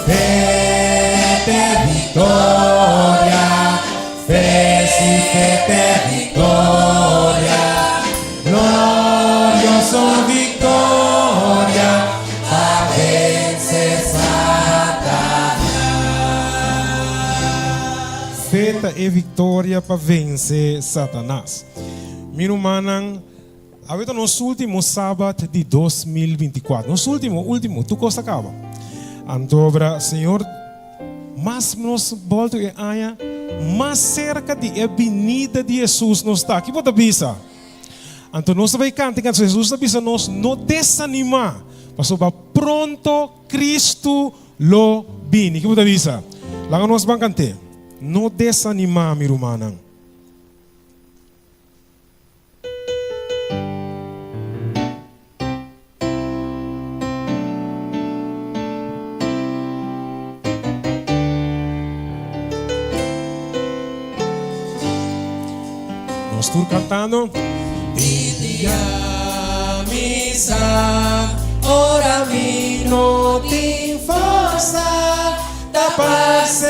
fete vitória, fete vitória, glorioso vitória, para vencer. Feta e vitória para vencer Satanás. Meu irmão, agora nosso último sábado de 2024. Nosso último, tu costa acaba. Antobra, Senhor, mas nos volta e aia, mais cerca de a vinda de Jesus nos está. Que pode bisa? Então nós vai cantar que Jesus bisa nós não desanimar, mas pronto Cristo lo vini. Que pode bisa? Lá nós vamos cantar. Não desanimar, meu irmão. Nós estamos cantando. Vidia misa, ora mi no ti força, da paz.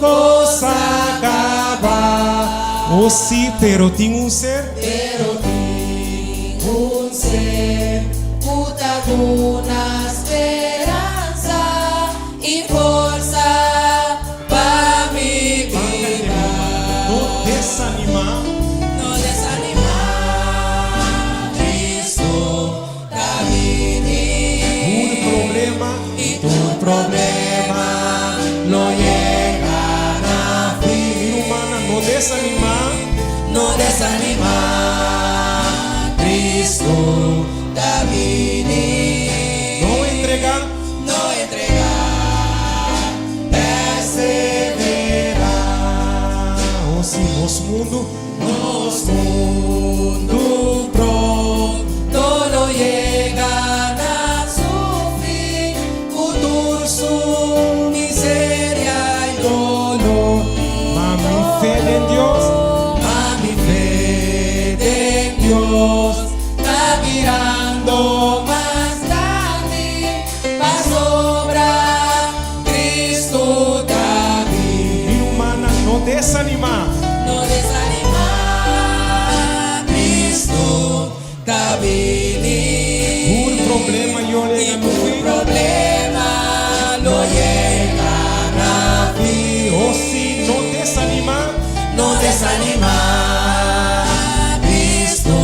cosa acaba. Oh sí, pero tiene un ser. Un ser, puta una esperanza y fuerza para mi vida. No desanima. No desanima, Cristo está viniendo. Tu problema Y tu problema no llegará a fin. humana, no desanima. No desanima, Cristo está viniendo. No entrega. No entregar, perseverar. Oh sí, nos mundo. Nos mundo pronto lo llegan a su fin. Futuro su miseria y dolor. Mami, fe en Dios. Mami, fe en Dios. Está mirando más grande. Para sobrar Cristo David. Mi humana, no desanima. No desanima, Cristo está viniendo. Tu problema yo le Y tu problema no llega a fin. Oh sí, no desanima. No desanima, Cristo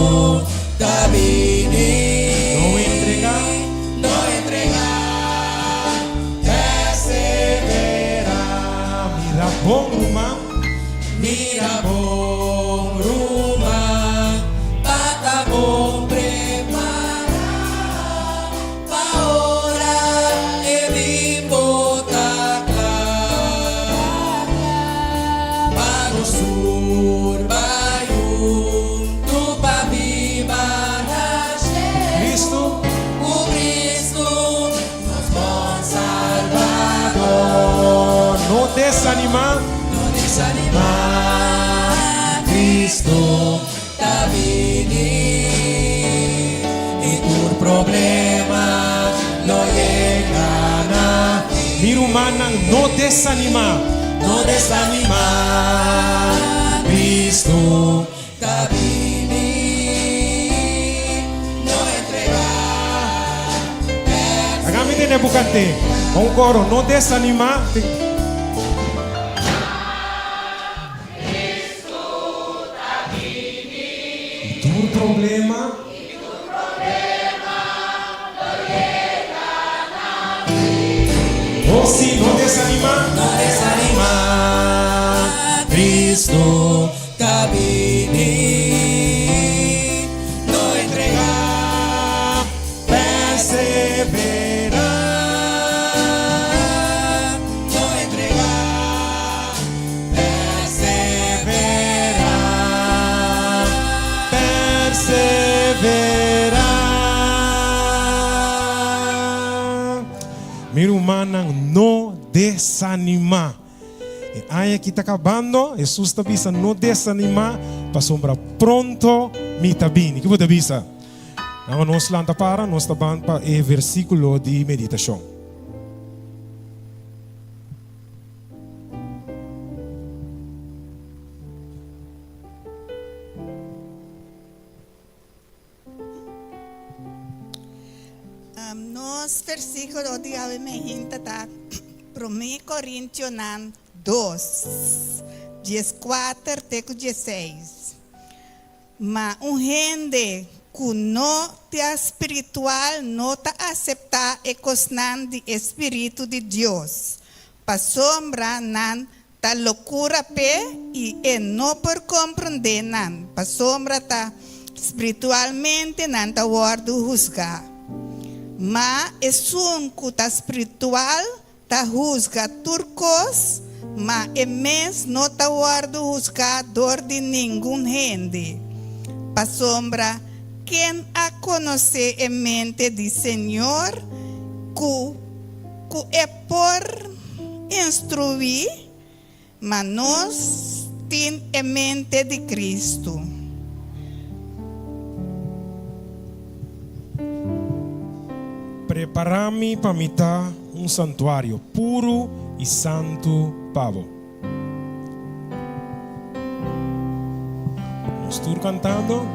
está viniendo. No entrega. No entrega, persevera. Mira, bom rumah. Mira bom rumah, pata bom prepara, pa ora e bimbo takla, pa no sur bayun, tu pa viva nasce, Cristo. o Cristo, nos bom Salvador. No desanima. No desanima, Cristo está viniendo. Y tu problema no llega a fin. Mi humana, no desanima. No desanima, Cristo está viniendo. No entregar, Agami tiene bucante. Un coro, no desanima. Tu problema. Oh sí, no desanima. no desanima, Cristo está viniendo. No entregar, perseverar. No entregar, perseverar. Perseverar. Mi humana, no desanima. E aí que está acabando, Jesus está dizendo, não desanima, para sombra pronto, me está bem. Que você avisa? Não, nós lanta para, nós está bem para o versículo de meditação. Nos versículo de Avemejinta está 1 Coríntios 2, 14 até 16. Mas gente que não é espiritual não está aceitar a coisa do Espírito de Deus. Para sombra nan ta loucura pe e não por compreender nan. Para sombra ta espiritualmente nan ta guardo juzgar. Mas é um que está espiritual, está juzga turcos, mas é mesmo não está guardo juzgador de nenhum gente. Para sombra, quem a conhecer a mente do Senhor, que é por instruir, mas nós temos a mente de Cristo. Preparami para mitar santuário puro e santo pavo. tour cantando.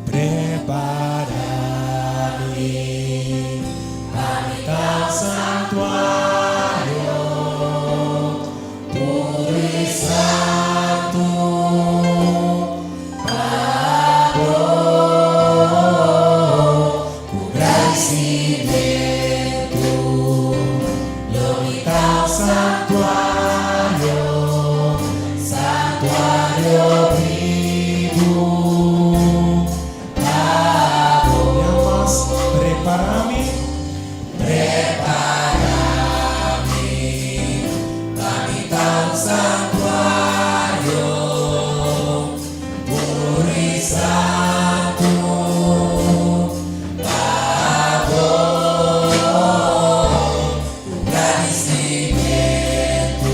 Prepárame para el santuario, puro y santo, Pablo, cubra el cimiento, lo invita al santuario, santuario vivo. Prepárame, para mi tal santuario, puro y santo, Pablo, un gran cimiento,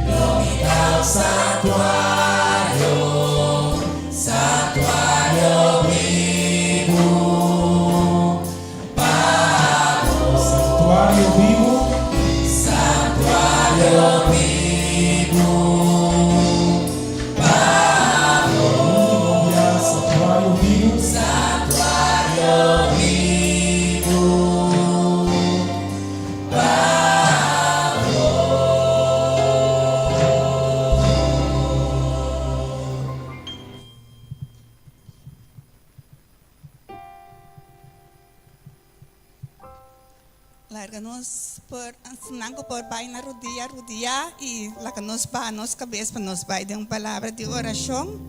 lo invita al santuario, santuario vivo. Santuario vivo, santuario vivo, Pablo, santuario vivo, santuario vivo, Pablo. Larga-nos por, ensinando por pai na rodia, e larga-nos para nos cabeça, para nos vai de uma palavra de oração.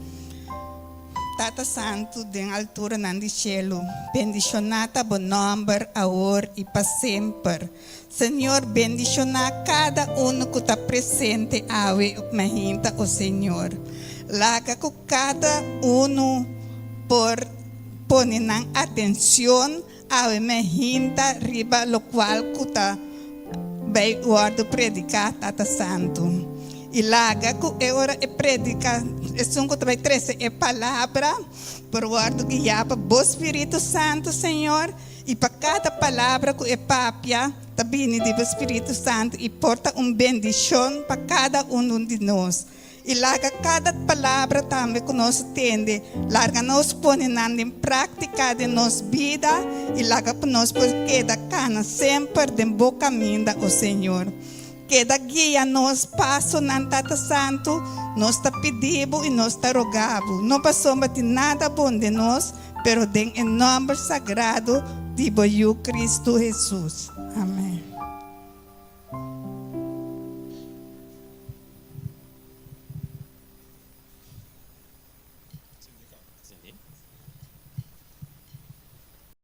Tata Santo, de altura nandi cielo, bendicionata bom nome, agora e para sempre. Senhor, bendicionar cada que está presente, ave, mahinta, o Senhor. Laga com cada por poner atenção, ave mahinta, riba, lo qual kuta vai guardo predicar, Tata Santo. E laga que é hora de predicar, é sunco também treze é palavra, por guardo guiar para o Espírito Santo, Senhor, e para cada palavra que é papia, também do Espírito Santo, e porta bendição para cada de nós. E larga cada palavra também que nós tende, larga nós põe em prática de nossa vida, e larga para nós porque da cana sempre de bom caminho o Senhor. Que da guia nós passo na Tata Santo, nós está pedindo e nós está rogando. Não passamos de nada bom de nós, pero em nome sagrado de Cristo Jesus. Amém.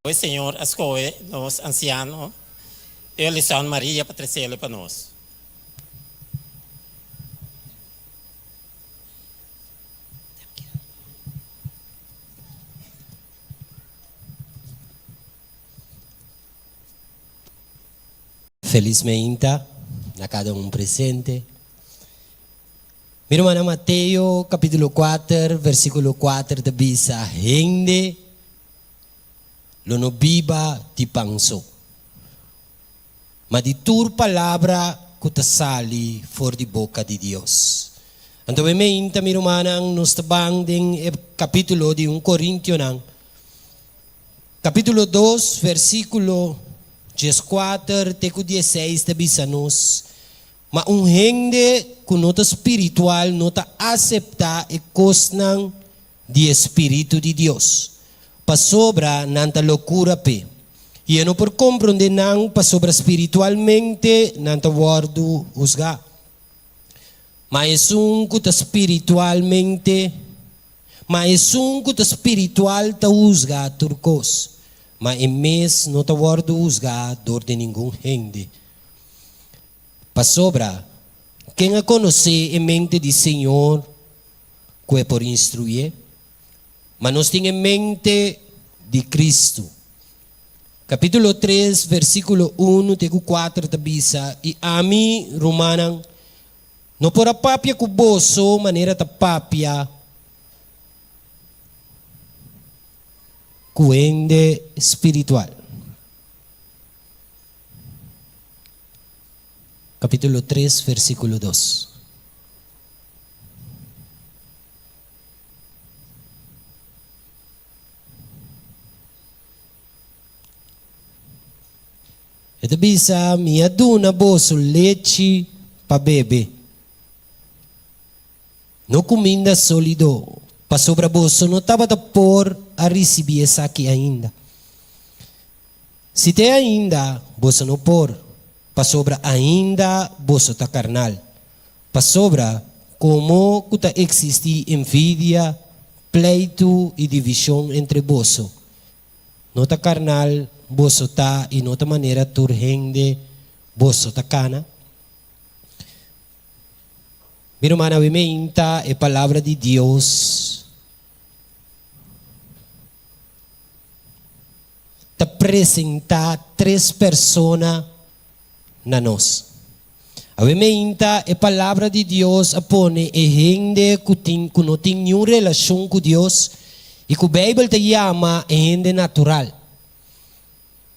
O Senhor escolhe os ancianos e a lição Maria para trazer para nós. Felizmente, a cada presente. Mi hermana Mateo, capítulo 4, versículo 4, de bisa, gente, lo no viva di panso. Ma di tur palavra que te sali for di boca di Dios. Antovemente, mi hermana, nos tabang ding capítulo de 1 Corintios, capítulo 2, versículo 14, teco 16, de bisa nos. Ma gente que nota espiritual nota acepta e cosnan di Espírito de Deus. Pa sobra nanta loucura pe. E não por compreender não pa sobra espiritualmente nanta wordo usga. Mas que espiritualmente, mas que espiritual ta usga turcos. Mas em mês não ta wordo usga dor de nenhum gente. Pa sobra, quem a conhecer em mente de Senhor, que é por instruir, mas nós temos em mente de Cristo. Capítulo 3, versículo 1, teco 4, tabisa, e a mim, Romanan, não por a papia cuboso, maneira ta papia, cuende espiritual. Capítulo 3, versículo 2. Ito bisa minha duna boso leite para bebe. No comida sólido. Pa sobra boso no tava da por a receber essa aqui ainda. Se tem ainda, boso no por. Pa sobra ainda, boso tá carnal. Pa sobra, como kuta existe envidia, pleito e divisão entre boso. Nota carnal, boso tá e nota maneira turhende, boso tá cana. Meu irmão, a é palavra de Deus. Te apresentar 3 pessoas na nós. A mementa é palavra de Deus apone e gente que não tem nenhuma relação com Deus e que a Bíblia te chama gente natural.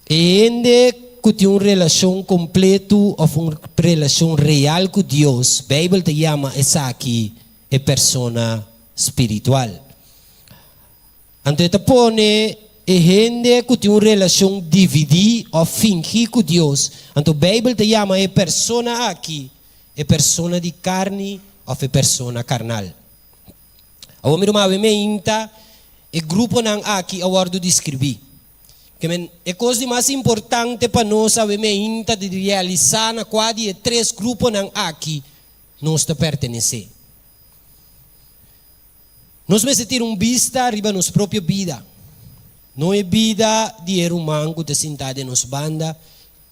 E gente que tem uma relação completa ou uma relação real com Deus, a Bíblia te chama essa aqui é persona espiritual. Então te pone e gente que tem uma relação dividida ou fingir com Deus. Então a Bíblia te chama é persona aqui, é persona de carne ou é persona carnal. A meu irmão, é grupo não aqui a hora de escrever. Que é coisa mais importante para nós a de realizar na quadra 3 grupos não aqui nós te pertencer. Nós vamos ter vista arriba nos própria vida. Não é vida de humano que está sentado em nossa banda,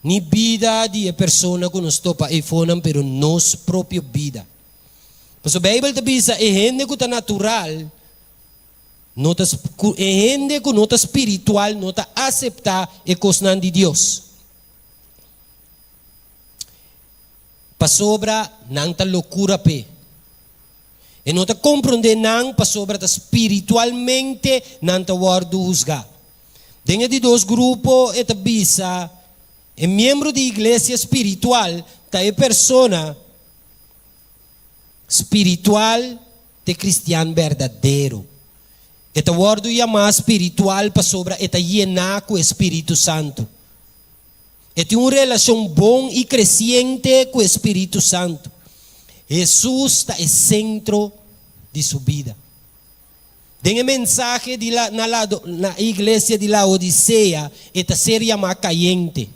nem vida de pessoa que nos topa e fonam, pero nossa própria vida. Pois a Bíblia diz é gente que está natural, é gente que não está espiritual, não está aceitar a coisa de Deus. Para sobra, não está loucura pe. E não está compreender não, para sobra, espiritualmente, não está guardo juzgar. Dentro de 2 grupos, esta bisa, é membro de igreja espiritual, tá é persona espiritual de cristiano verdadeiro. Esta word chama espiritual para sobra, esta llena com o Espírito Santo. Esta é uma relação bom e crescente com o Espírito Santo. Jesus está no centro de sua vida. Tem mensagem na igreja de Laodicea, esta seria chamada caliente.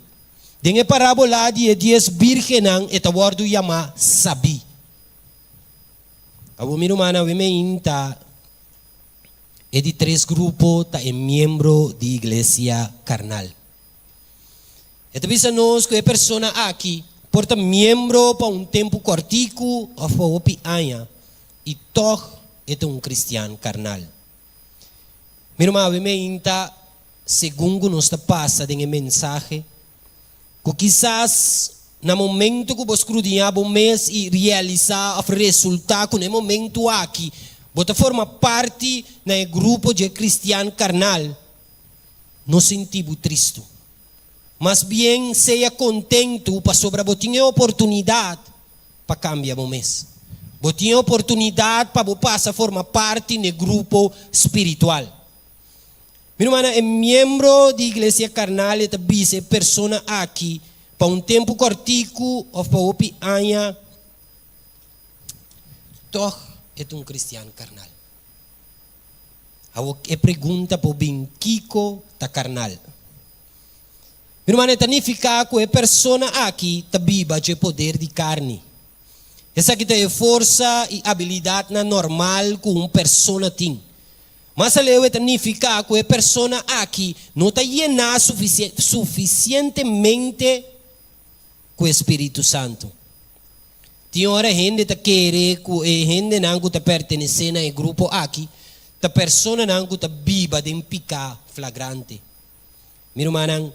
Tem a parábola de 10 virgens, esta word chama sabi. A minha irmã, é de 3 grupos, é membro de igreja carnal. Esta vez nós, que é pessoa aqui, porta membro para tempo cortico, ou para o pianha, e toch é cristiano carnal. Meu irmão, segundo nos passa de mensagem, que quizás no momento que você escrutinhar o mês e realizar o resultado, no momento aqui, você forma parte do grupo de cristiano carnal, não sentimos triste. Mas bem, seja contento para sobre você ter oportunidade para cambiar o mês. Você tem oportunidade para você passar a formar parte do grupo espiritual. Meu irmão, é membro da igreja carnal e também é pessoa aqui para tempo cortico ou para o pianha. Toch é cristiano carnal. A pergunta para o bem Kiko está carnal. Meu irmão, significa que a pessoa aqui também vai ter poder de carne. Essa aqui tem força e habilidade normal que uma pessoa tem. Mas a lei significa que a pessoa aqui não está llena suficientemente com o Espírito Santo. Tem hora gente que quer que gente não está pertencendo ao grupo aqui, a pessoa não está viva de picar flagrante. Meu irmão,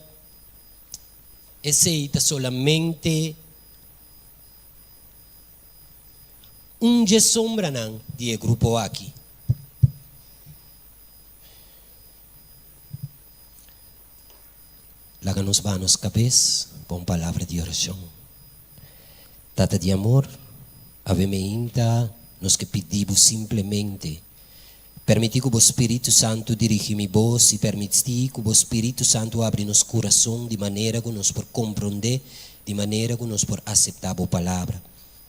esse é solamente de sombra não de grupo aqui. Laga nos manos cabeça com palavra de oração. Tata de amor, avementa nos que pedimos simplesmente Permiti que o Espírito Santo dirija minha voz e permiti que o Espírito Santo abra nosso coração de maneira que nós por compreender, de maneira que nós por aceitar a palavra.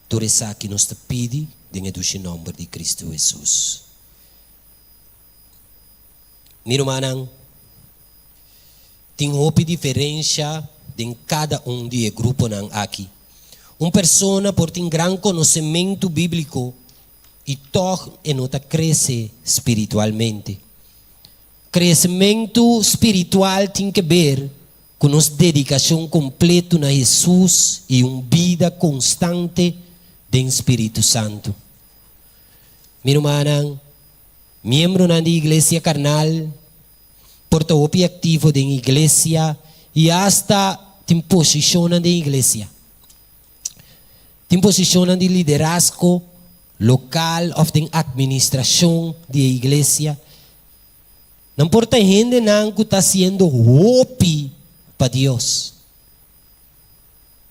Tudo isso que nós te pedi, dentro do nome de Cristo Jesus. Meu irmão, tem uma diferença em cada de grupo aqui. Uma pessoa por ter grande conhecimento bíblico e toch nota cresce espiritualmente. Crescimento espiritual tem que ver com nossa dedicação completa a Jesus e uma vida constante do Espírito Santo. Meu irmão, membro da igreja carnal, porta-voz ativo da igreja e hasta tem posição na igreja. Tem posição de liderazgo local ou de administração da igreja. Não importa a gente não que está sendo hopi para Deus.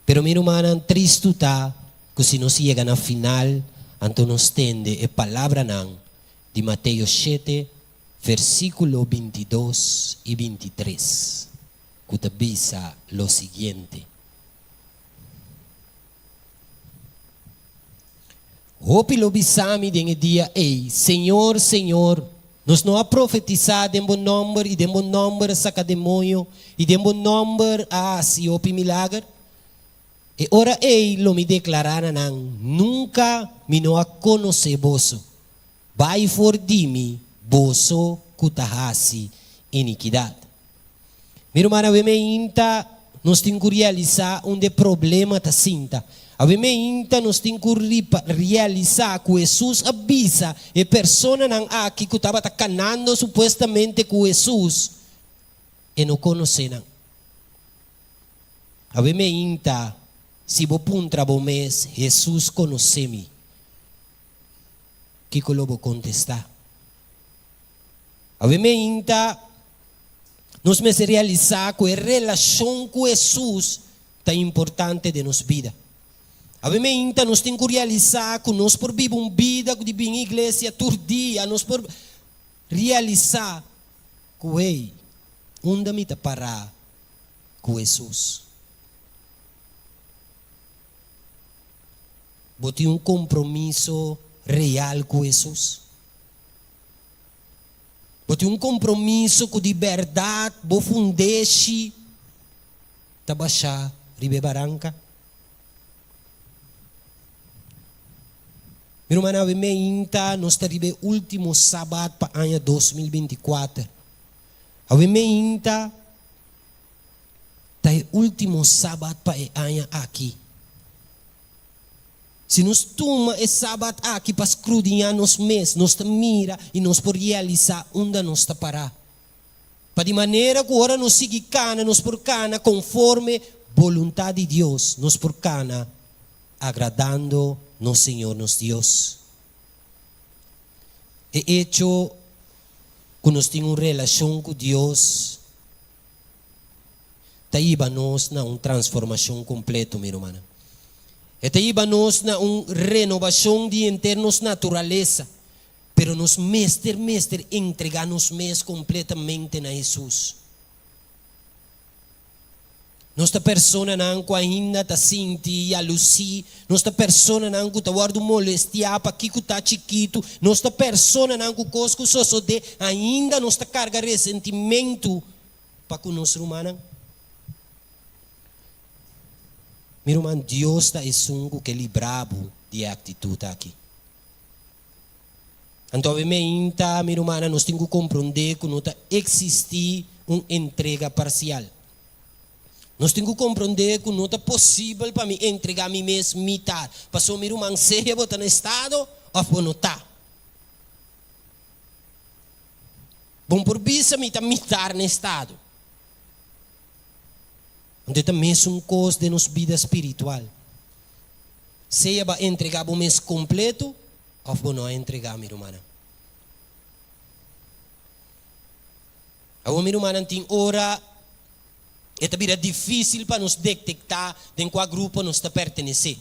Pero meu irmão, triste está que se nós chega na final, então nós tende a palavra não de Mateus 7, versículo 22 e 23, que te diz o seguinte: Hopi lo bisami den dia, ei, Senhor, Senhor, nós não a profetizar de bom nome e de bom nome saca demônio e de bom nome se hopi milagre. E ora ei lo me declarara não, nunca me não a conhecer vosso. Vai for de mim, vosso kutahasi iniquidade. Meu irmão, nós temos que realizar problema da cinta. Obviamente, nós temos que realizar que Jesus avisa a pessoa aqui que estava canando supostamente com Jesus e não conhecem. Obviamente, se você puntra bom mês, Jesus conhece-me. Que eu vou contestar? Obviamente, nós temos que realizar que a relação com Jesus é importante de nossa vida. Obviamente, nós temos que realizar que nós por viver uma vida de bem igreja todo dia, nós por realizar que onde me parar com Jesus. Vou ter um compromisso real com Jesus. Vou ter um compromisso com de verdade, vou fundar-se, tabachar, ribe baranca. Meu irmão, obviamente, nós estamos no último sábado para o ano 2024. Obviamente, é o último sábado para o ano aqui. Se nós tomamos esse sábado aqui para escrutinhar nos meses, nós mira e nós podemos realizar onde nós está parar. Para de maneira que agora nós seguimos cana, nós por cana conforme a vontade de Deus, nós por cana agradando nosso Senhor, nosso Deus. É hecho que nós temos uma relação com Deus, está nós na uma transformação completa, meu irmão. Está nós na uma renovação de internos natureza, pero nos mestre entregar-nos mesmos completamente na Jesus. Nossa pessoa não ainda está sentindo a luci, nossa pessoa não está guardando molestia para que está chiquito, nossa pessoa não cosco só de ainda nossa carga ressentimento para com nosso humano. Meu irmão, Deus está um que ele bravo de atitude aqui. Então, obviamente, meu irmão, nós temos que compreender que não existe uma entrega parcial. Nós temos que compreender que não é possível para mim entregar a mim mesmo metade. Para o meu irmão seja botar no estado ou não está. Bom, por vista, me está metade no estado. Onde também é um costo de nossa vida espiritual. Seja para entregar o mês completo ou não entregar, meu irmão. Agora, meu irmão, tem hora. É também difícil para nos detectar em qual grupo nós está pertencer.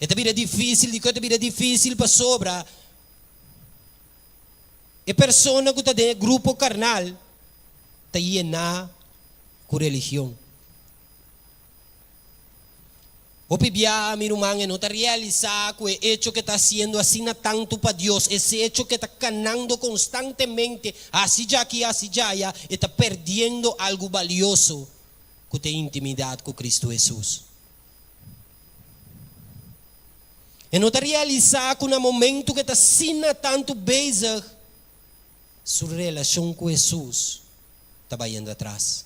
É também difícil para sobra E persona que está dentro grupo carnal, está llena com religião. O pibia, mi rumang, no te realiza que el hecho que está haciendo así na tanto para Dios, ese hecho que está ganando constantemente, así ya aquí, así ya, está perdiendo algo valioso que te intimidad con Cristo Jesús. E não te realizar que no momento que está sina tanto bezig, sua relação com Jesus está indo atrás.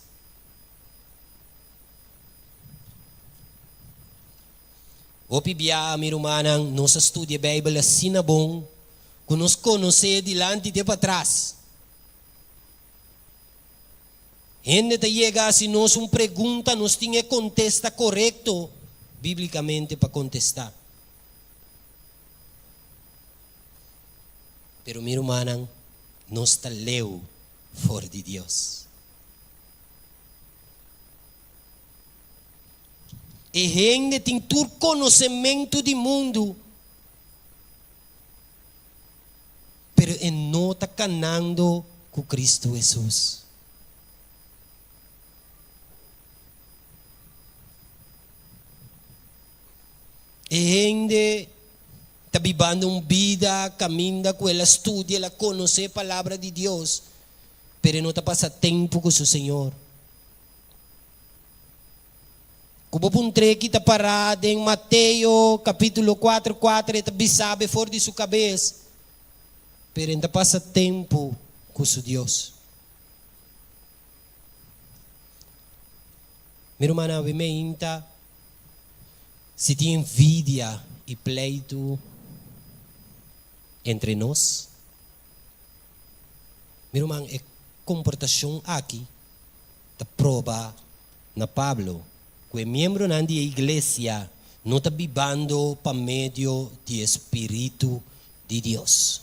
O pibia, mi rumanang, nós estudia a Bíblia assim na bom, que nos conhecer dilante de para trás. Gente te chega se nós uma pergunta, nós tinha contesta correto, biblicamente para contestar. Pero mi rumanang, nós está leu fora de Deus. E gente tem todo conhecimento do mundo, pero não está canando com Cristo Jesus. E gente está vivendo uma vida, caminha com ela, estuda, ela conhece a palavra de Deus, pero não está passando tempo com o Senhor. Como puntre que está parado em Mateus capítulo 4:4, ele sabe fora de sua cabeça, pero ainda passa tempo com seu Deus. Meu irmão, obviamente, se tem envidia e pleito entre nós, meu irmão, é comportação aqui da prova na Pablo, que é membro da igreja, não está vivendo para meio do Espírito de Deus.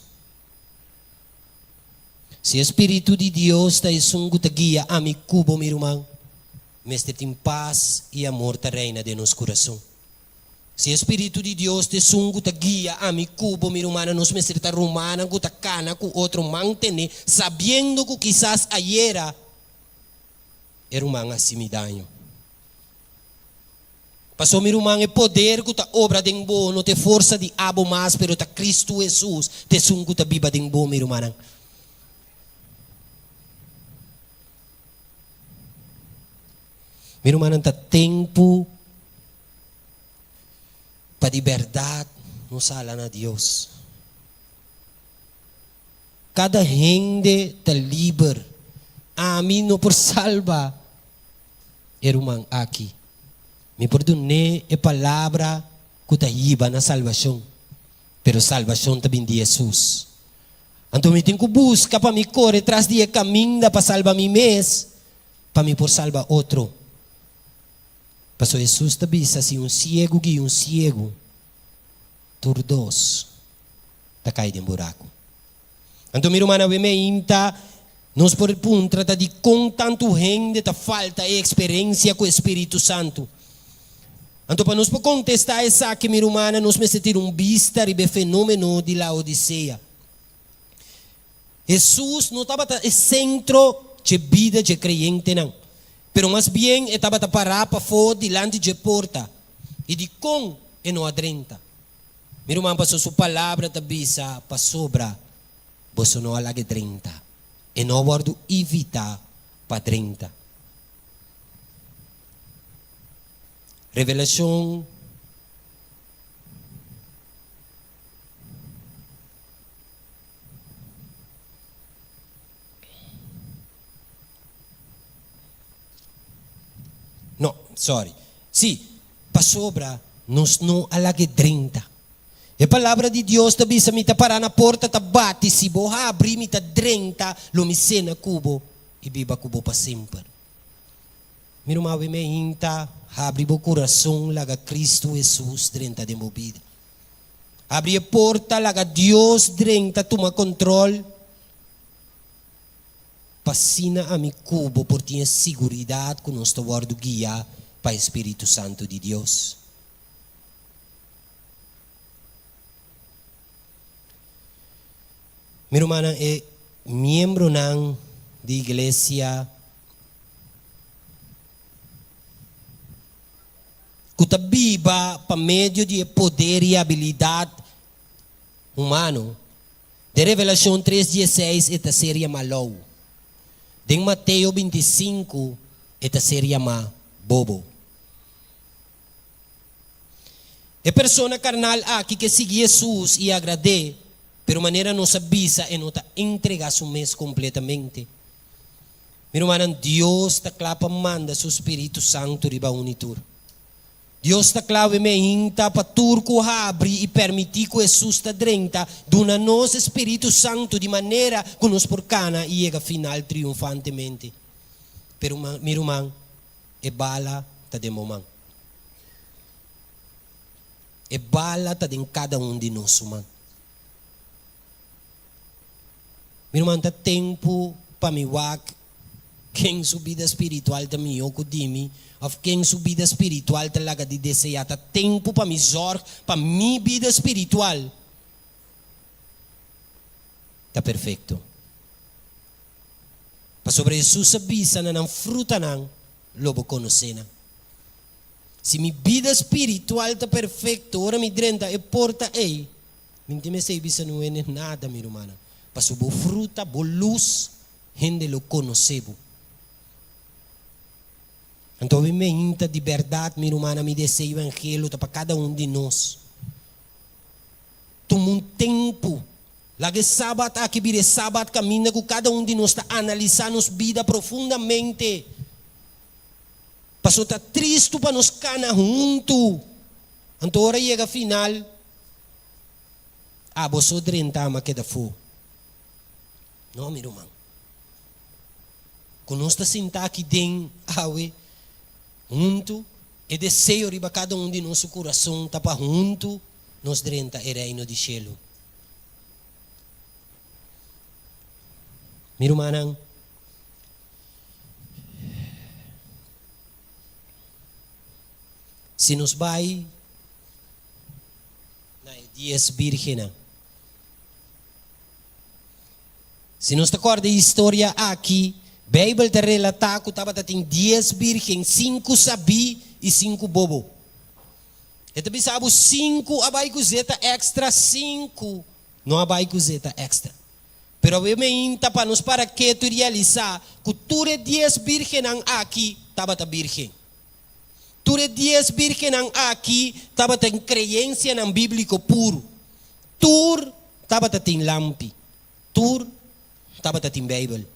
Se o Espírito de Deus está em guia a mi cubo, meu irmão, mestre tem paz e amor que reina de nosso coração. Se o Espírito de Deus te sungo te guia a mi cubo, mi hermana, nos mestre ta romana, ku ta cana, ku outro mantene, sabendo que quizás ayer era um assim me daño. Passou mi irmão é poder que ta obra de bo, não te força de abo mais, pero ta Cristo Jesus te sungo ta biba de bo, mi irmã. Mi irmã ta tempo para liberdade no sala na Deus. Cada gente está livre. A mim não por salva. Irmão aqui. Me perdone a palavra que está iba na salvação. Pero salvação também de Jesus. Então me tenho que buscar para me correr atrás de caminho para salvar mim mesmo, para me por salvar outro. Pastor Jesus também disse assim, um cego guia um cego, turdos, está caindo em buraco. Então, minha irmã, nós podemos tratar de com tanto gente, tá falta de experiência com o Espírito Santo. Então, para nós contestar essa aqui, minha irmã, nós precisamos ter vista e fenômeno de Laodiceia. Jesus não estava no centro de vida de crente, não. Pero mais bem, estava a parar para fora, diante de porta. E de com e não adrenta. Meu irmão, passou sua palavra, tabisa, para sobra, você não alague 30. E não guardo evitar para 30. Revelação. No, sorry. Sim, para sobra, nós não alague 30. A palavra de Deus também se me está parar na porta, está bate, se vou abrir, me está 30, lo me cena cubo, e biba cubo para sempre. Meu irmão, me inta, abre o coração, laga Cristo Jesus, 30 de movida. Abre a porta, laga Deus, 30, toma controle. Passina a mi cubo, por ter segurança que nós estamos guia para o Espírito Santo de Deus. Minha irmã, miembro ng de iglesia kutabiba pa medio de poder e habilidade humano. De Revelação 3:16 esta seria malou. De Mateus 25 esta seria ma bobo. É persona carnal aqui que sigue Jesus e agrade, pero maneira não sabisa e não está entrega su mês completamente. Meu irmão, Deus está clapa manda su Espírito Santo riba unitur. Deus está clave me inta para turco abrir e permitir que Jesus está drenta dona nos Espírito Santo de maneira que nos porcana e chega final triunfantemente. Pero meu irmão, é bala tá de momento. É bala tá de cada de nós, mano. Meu irmão, tá tempo para me wak quem subida espiritual também eu kudimi of quem subida espiritual talaga de desejar tá tempo para me zorg para minha vida espiritual tá perfeito para sobre Jesus sabisa na ng fruta nang lobo conocena se minha vida espiritual tá perfeito ora me drenta e porta ei minti me sei bisa não é nada meu irmão para subo fruta bo luz gente lo conocebo. Então, me inta de verdade, minha irmã, me desce o evangelho para cada de nós. Toma tempo. Lagi sábado, aqui vire sábado, caminha com cada de nós, está analisando nossa vida profundamente. Passou está triste para nos cana junto. Então, hora chega final. Você drenta, mas queda fo. Não, minha irmã. Quando nós está sentado aqui dentro, junto, e desejo riba cada de nosso coração, tapa junto, nos drenta o reino de cielo. Meu irmão, se nos vai na 10 virgens, se nos acorda a história aqui, Bíblia te relata que estava tem 10 virgens, 5 sabi e 5 bobo. E também sabe 5 abai com zeta extra, 5 não abai com zeta extra. Pero obviamente para nos para que tu realizar que tu 10 virgens aqui estava ta virgem. Tu 10 virgens aqui estava tem crença nan bíblico puro. Tu estava tem lampi. Tu estava tem Bíblia.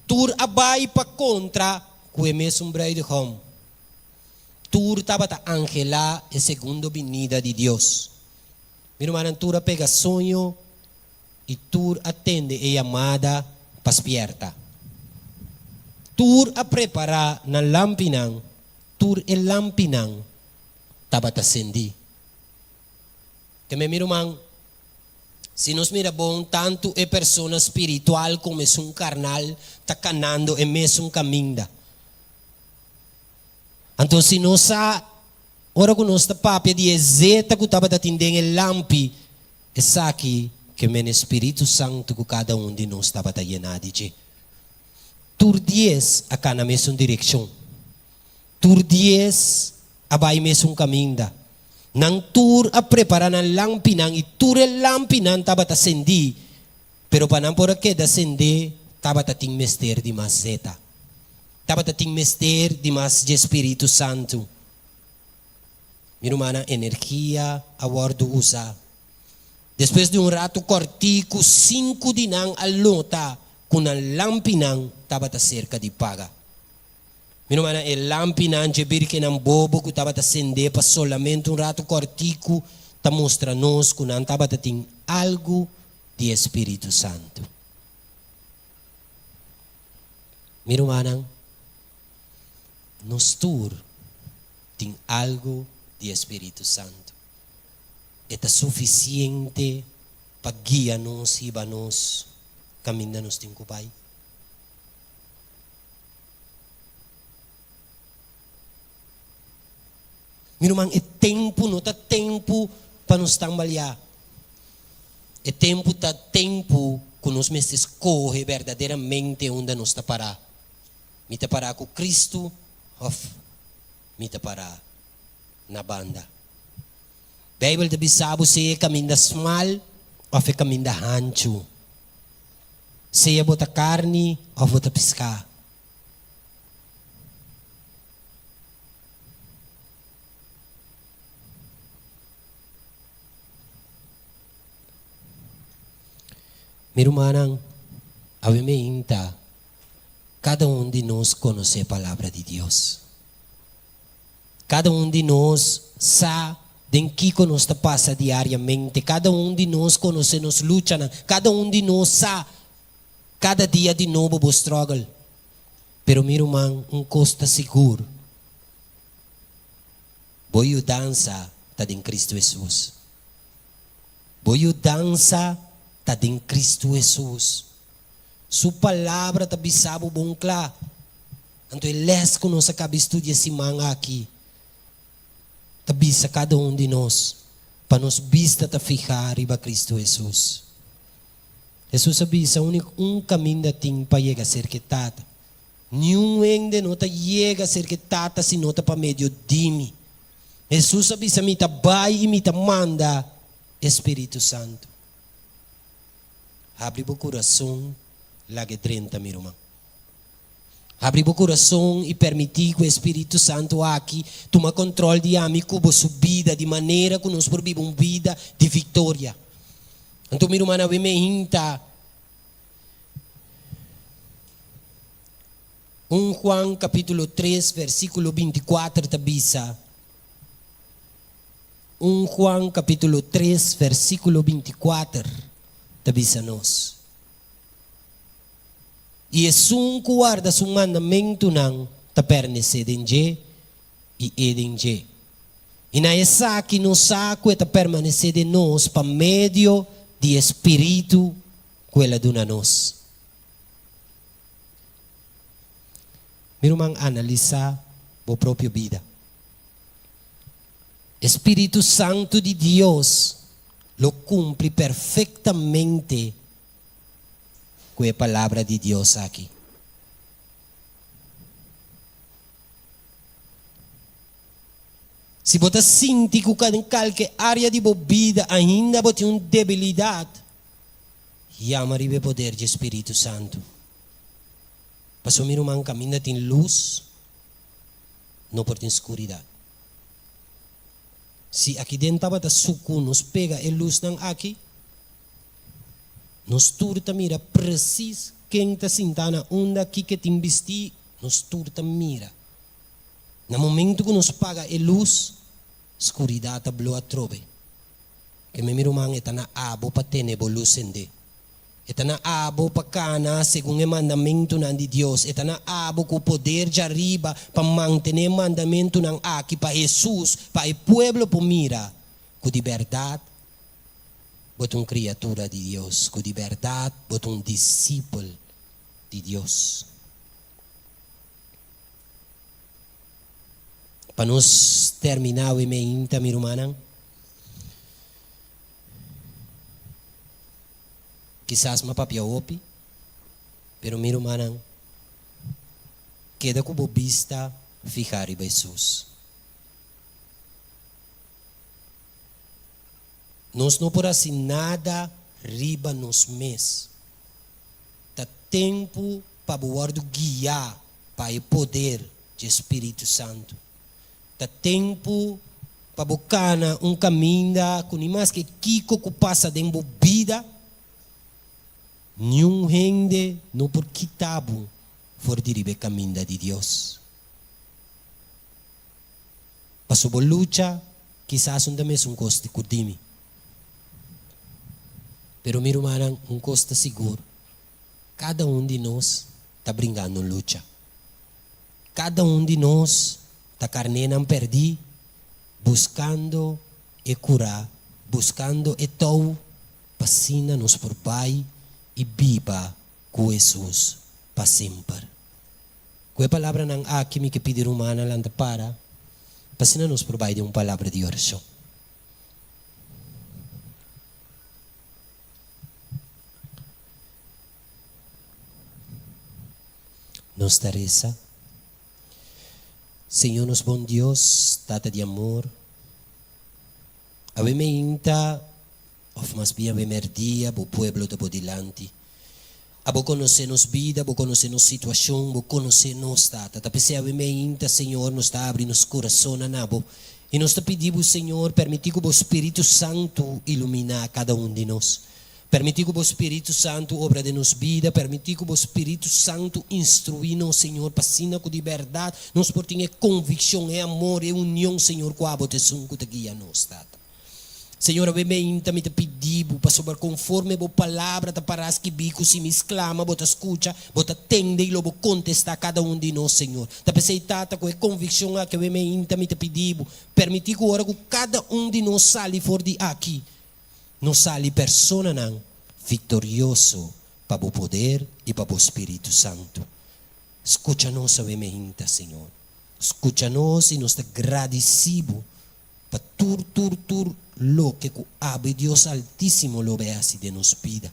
Tur abay pa contra que mesmo bruidegom. Tur taba ta angela e segundo venida de Deus. Meu irmão, tur pega sonho e tur atende a chamada paspierta. Tur a preparar na lampinang, tur e lampinang taba ta sendi. Que meu irmão, se nos mira bom, tanto é persona espiritual como é carnal, está canando é mesmo caminho. Então, se nós ora que nós está papia de exeta que estava atendendo o lampi, é aqui que o Espírito Santo que cada de nós estava llenado de. Tur 10 a na mesma direção. Tur 10 a vai mesmo caminho. Nang tur a preparar ng lampinang, itur el lampinang tabat asendi, pero panampora que asendi, tabat ating mester di mas zeta. Tabat ating mester di mas de Espírito Santo. Minumana energia awardo usa. Depois de rato cortico, 5 dinang alota, kung ang lampinang tabat cerca de paga. Minumana el lampinang jebir que ng bobo que estava acender para solamente rato cortico ta mostra nos que não estava tem algo de Espírito Santo. Minumana nos tur tem algo de Espírito Santo. É suficiente para guiar-nos e nos caminhar-nos tem pai. Meu irmão, é tempo, não está tempo para nos trabalhar. É tempo, está tempo que nós mesmos escolhe verdadeiramente onde nós está parar. Me está parar com Cristo, ou me está parar na banda. Bíblia de bisabo se é caminho da small ou é caminho da hancho. Se é bota carne ou bota pescar. Meu irmão, a mim cada um de nós conhece a palavra de Deus. Cada um de nós sabe em que nós passa diariamente. Cada um de nós conhece nos luta. Cada um de nós sabe cada dia de novo o struggle. Pero meu irmão, costa seguro. Boa dança está em Cristo Jesus. Boa dança está em Cristo Jesus. Sua palavra está bisabo bom claro. Então ele les que nós acaba de estudar esse manga aqui. Está bisa cada um de nós. Para nos vista tá ficar riba Cristo Jesus. Jesus avisa caminho da tim para chegar a ser que tata. Nenhum ainda não tá chega a ser que tata se não tá para meio dimi. Jesus avisa me tá vai e me tá manda Espírito Santo. Abre o coração, lage 30, meu irmão. Abre o coração e permitir que o Espírito Santo aqui tome controle de mim, cubo subida de maneira que nós vivemos uma vida de vitória. Então, meu irmão, eu me hinta 1 Juan capítulo 3, versículo 24, tabisa. 1 Juan capítulo 3, versículo 24. Tabisa nós. E Jesus guarda seu mandamento não ta permanece e edenje. E na essa que nos saco ta permanecer de nós para meio de Espírito que ela dona nós. Meu irmão, analisa a própria vida. Espírito Santo de Deus lo cumpre perfeitamente com a palavra de Deus aqui. Se você sente que em qualquer área de vida ainda você tem uma debilidade, chama o poder do Espírito Santo. Para o meu irmão caminha tem luz, não por ter escuridão. Se aqui dentro está suco, nos pega a luz não aqui, nos turta mira preciso quem está sentando na onda aqui que te investir, nos turta mira. No momento que nos paga a luz, escuridão está bloa trove. Que meu irmão está na abo para ter luz ende. Está na abo para cana segundo o mandamento de Deus. Está na abo com o poder de arriba para manter o mandamento aqui para Jesus, para o povo para mira. Com liberdade, bota uma criatura de Deus. Com liberdade, bota um discípulo de Deus. Para nós terminar o e-mail, minha irmã, quizás uma papia opi, pero minha irmã, queda com a vista ficar em Jesus. Nós não podemos assim nada riba nos mês. Tá tempo para o guiar para o poder do Espírito Santo. Tá tempo para buscar caminho com mais que Kiko que passa dentro da vida. Nenhum gente não por quitabo for dirigir o caminho de Deus. Para sua luta, quizás um também custa curtimi. Pero meu irmão, custa seguro. Cada um de nós está brincando em luta. Cada um de nós está carnena perdi, buscando e curar, buscando e tau, passina nos por pai e viva com Jesus para sempre. Com a palavra ng aqui me que pedir humana lang para, passina nos por pai de uma palavra de oração. Nuestra reza. Señor, nos bom Dios, Tata de amor. Aveme inta, of mas bien aveme dia, bo pueblo de bodilante. Abo conocernos vida, abo conocernos situación, abo conocernos Tata. Tapese aveme inta, Señor, nos está abrindo nos coração a nabo. E nós te pedimos, Senhor, permitir que o Espírito Santo iluminar cada de nós. Permitir que o Espírito Santo obra de nos vida, permitir que o Espírito Santo instrui-nos, Senhor, passina com de verdade, nos por ter convicção, amor, união, Senhor, com a botação que te guia nos, Tata. Senhor, eu me te pedimos para sobre conforme a palavra da paras que bico se me exclama, bota escuta, bota atende e lobo contestar cada de nós, Senhor. Da pensei tata com a convicção que eu me te pedimos, permitir que agora cada de nós sale fora de aqui, nós sale persona não vitorioso para o poder e para o Espírito Santo. Escuta-nos, eu me Senhor. Escuta-nos e nos agradecemos para tur lo que abre Dios Altísimo lo veas de nos vida.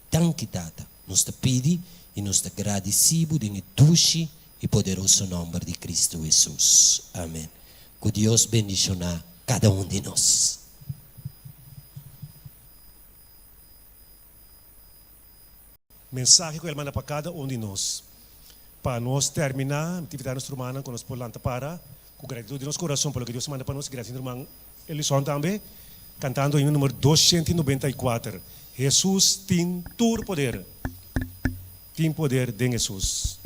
Tanque Tata, nos te pedi e nos te agradecemos em dulce e poderoso nome de Cristo Jesus. Amém. Que Deus bendicionar cada de nós. Mensagem que ele manda para cada de nós. Para nós terminar, atividade nossa irmã, com nós por lá para, com gratidão de nosso coração, pelo que Deus manda para nós, graças irmã Elison também, cantando em número 294. Jesus tem todo poder. Tem poder de Jesus.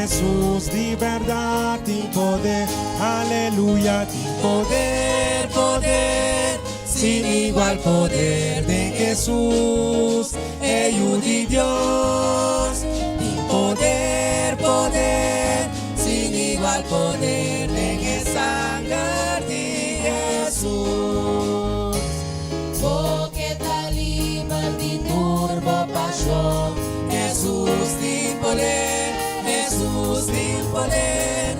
Jesus de verdade tem poder, aleluia, tem poder, poder, sem igual poder de Jesus, Hijo de Dios, tem poder, poder, sem igual poder de sangue de Jesus, porque está livre de turbo paixão, Jesus tem poder. Jesus tem poder,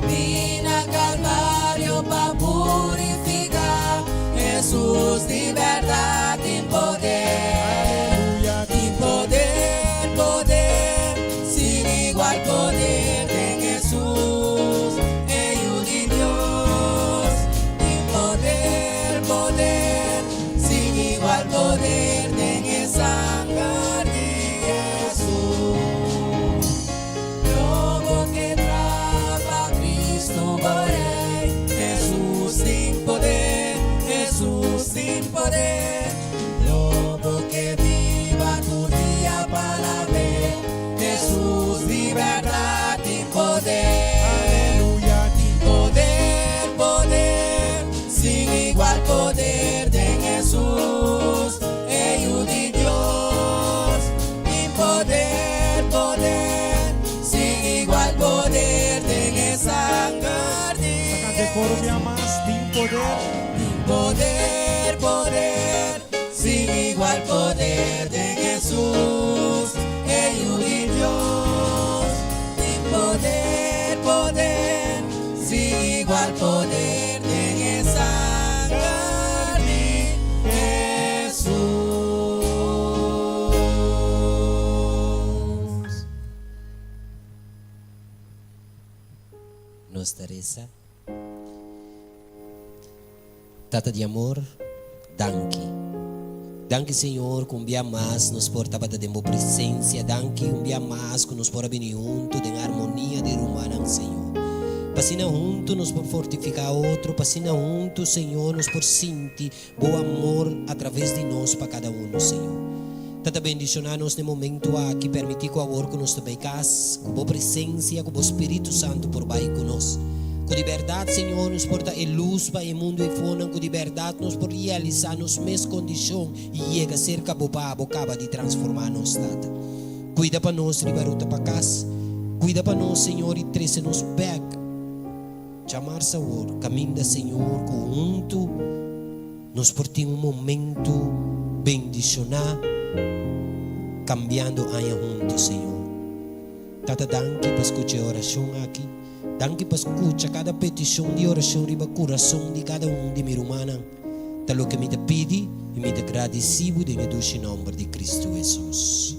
vim a Calvário para purificar. Jesus de verdade tem poder, tem poder, poder, sem igual poder tem Jesus, Hijo de Deus, tem poder, poder, sem igual poder tem sangue de Jesus. Jesus tem poder, Jesus tem poder. Lobo que viva tu dia para ver. Jesus de verdade tem poder, aleluia, tem poder, poder, sem igual poder de Jesus, Hijo de Deus, tem poder, poder, sem igual poder de sangue. Coro más, tem poder, poder, sin igual poder de Jesús, Hijo de Dios, tem poder, poder, sin igual poder de sangue de Jesús. Nos Teresa. Tata de amor, danke. Danke, Senhor, que dia mais nos porta para ter presença. Danke, dia mais que nos porta venir junto, em harmonia de humana, Senhor. Passina junto, nos por fortificar outro. Passina junto, Senhor, nos por sentir bom amor através de nós para cada Senhor. Tata bendicionar-nos no momento aqui, permitir que o amor que nos também casa, com a presença, com o Espírito Santo por baixo conosco. Com liberdade, Senhor, nos porta a luz para o mundo e fora, com liberdade nos por realizar nos mesmas condições e chega a ser acaba de transformar-nos, Tata. Cuida para nós, ribarota para casa. Cuida para nós, Senhor, e trece-nos back. Chamar Senhor, caminho da Senhor, junto, nos por ter momento bendicionar, cambiando aí junto, Senhor. Tata, danke para escutar a oração aqui. Danke para escutar cada petição de oração riba coração de cada de minha humana. Talo que me te pedi e me te agradecido em nome de Cristo Jesus.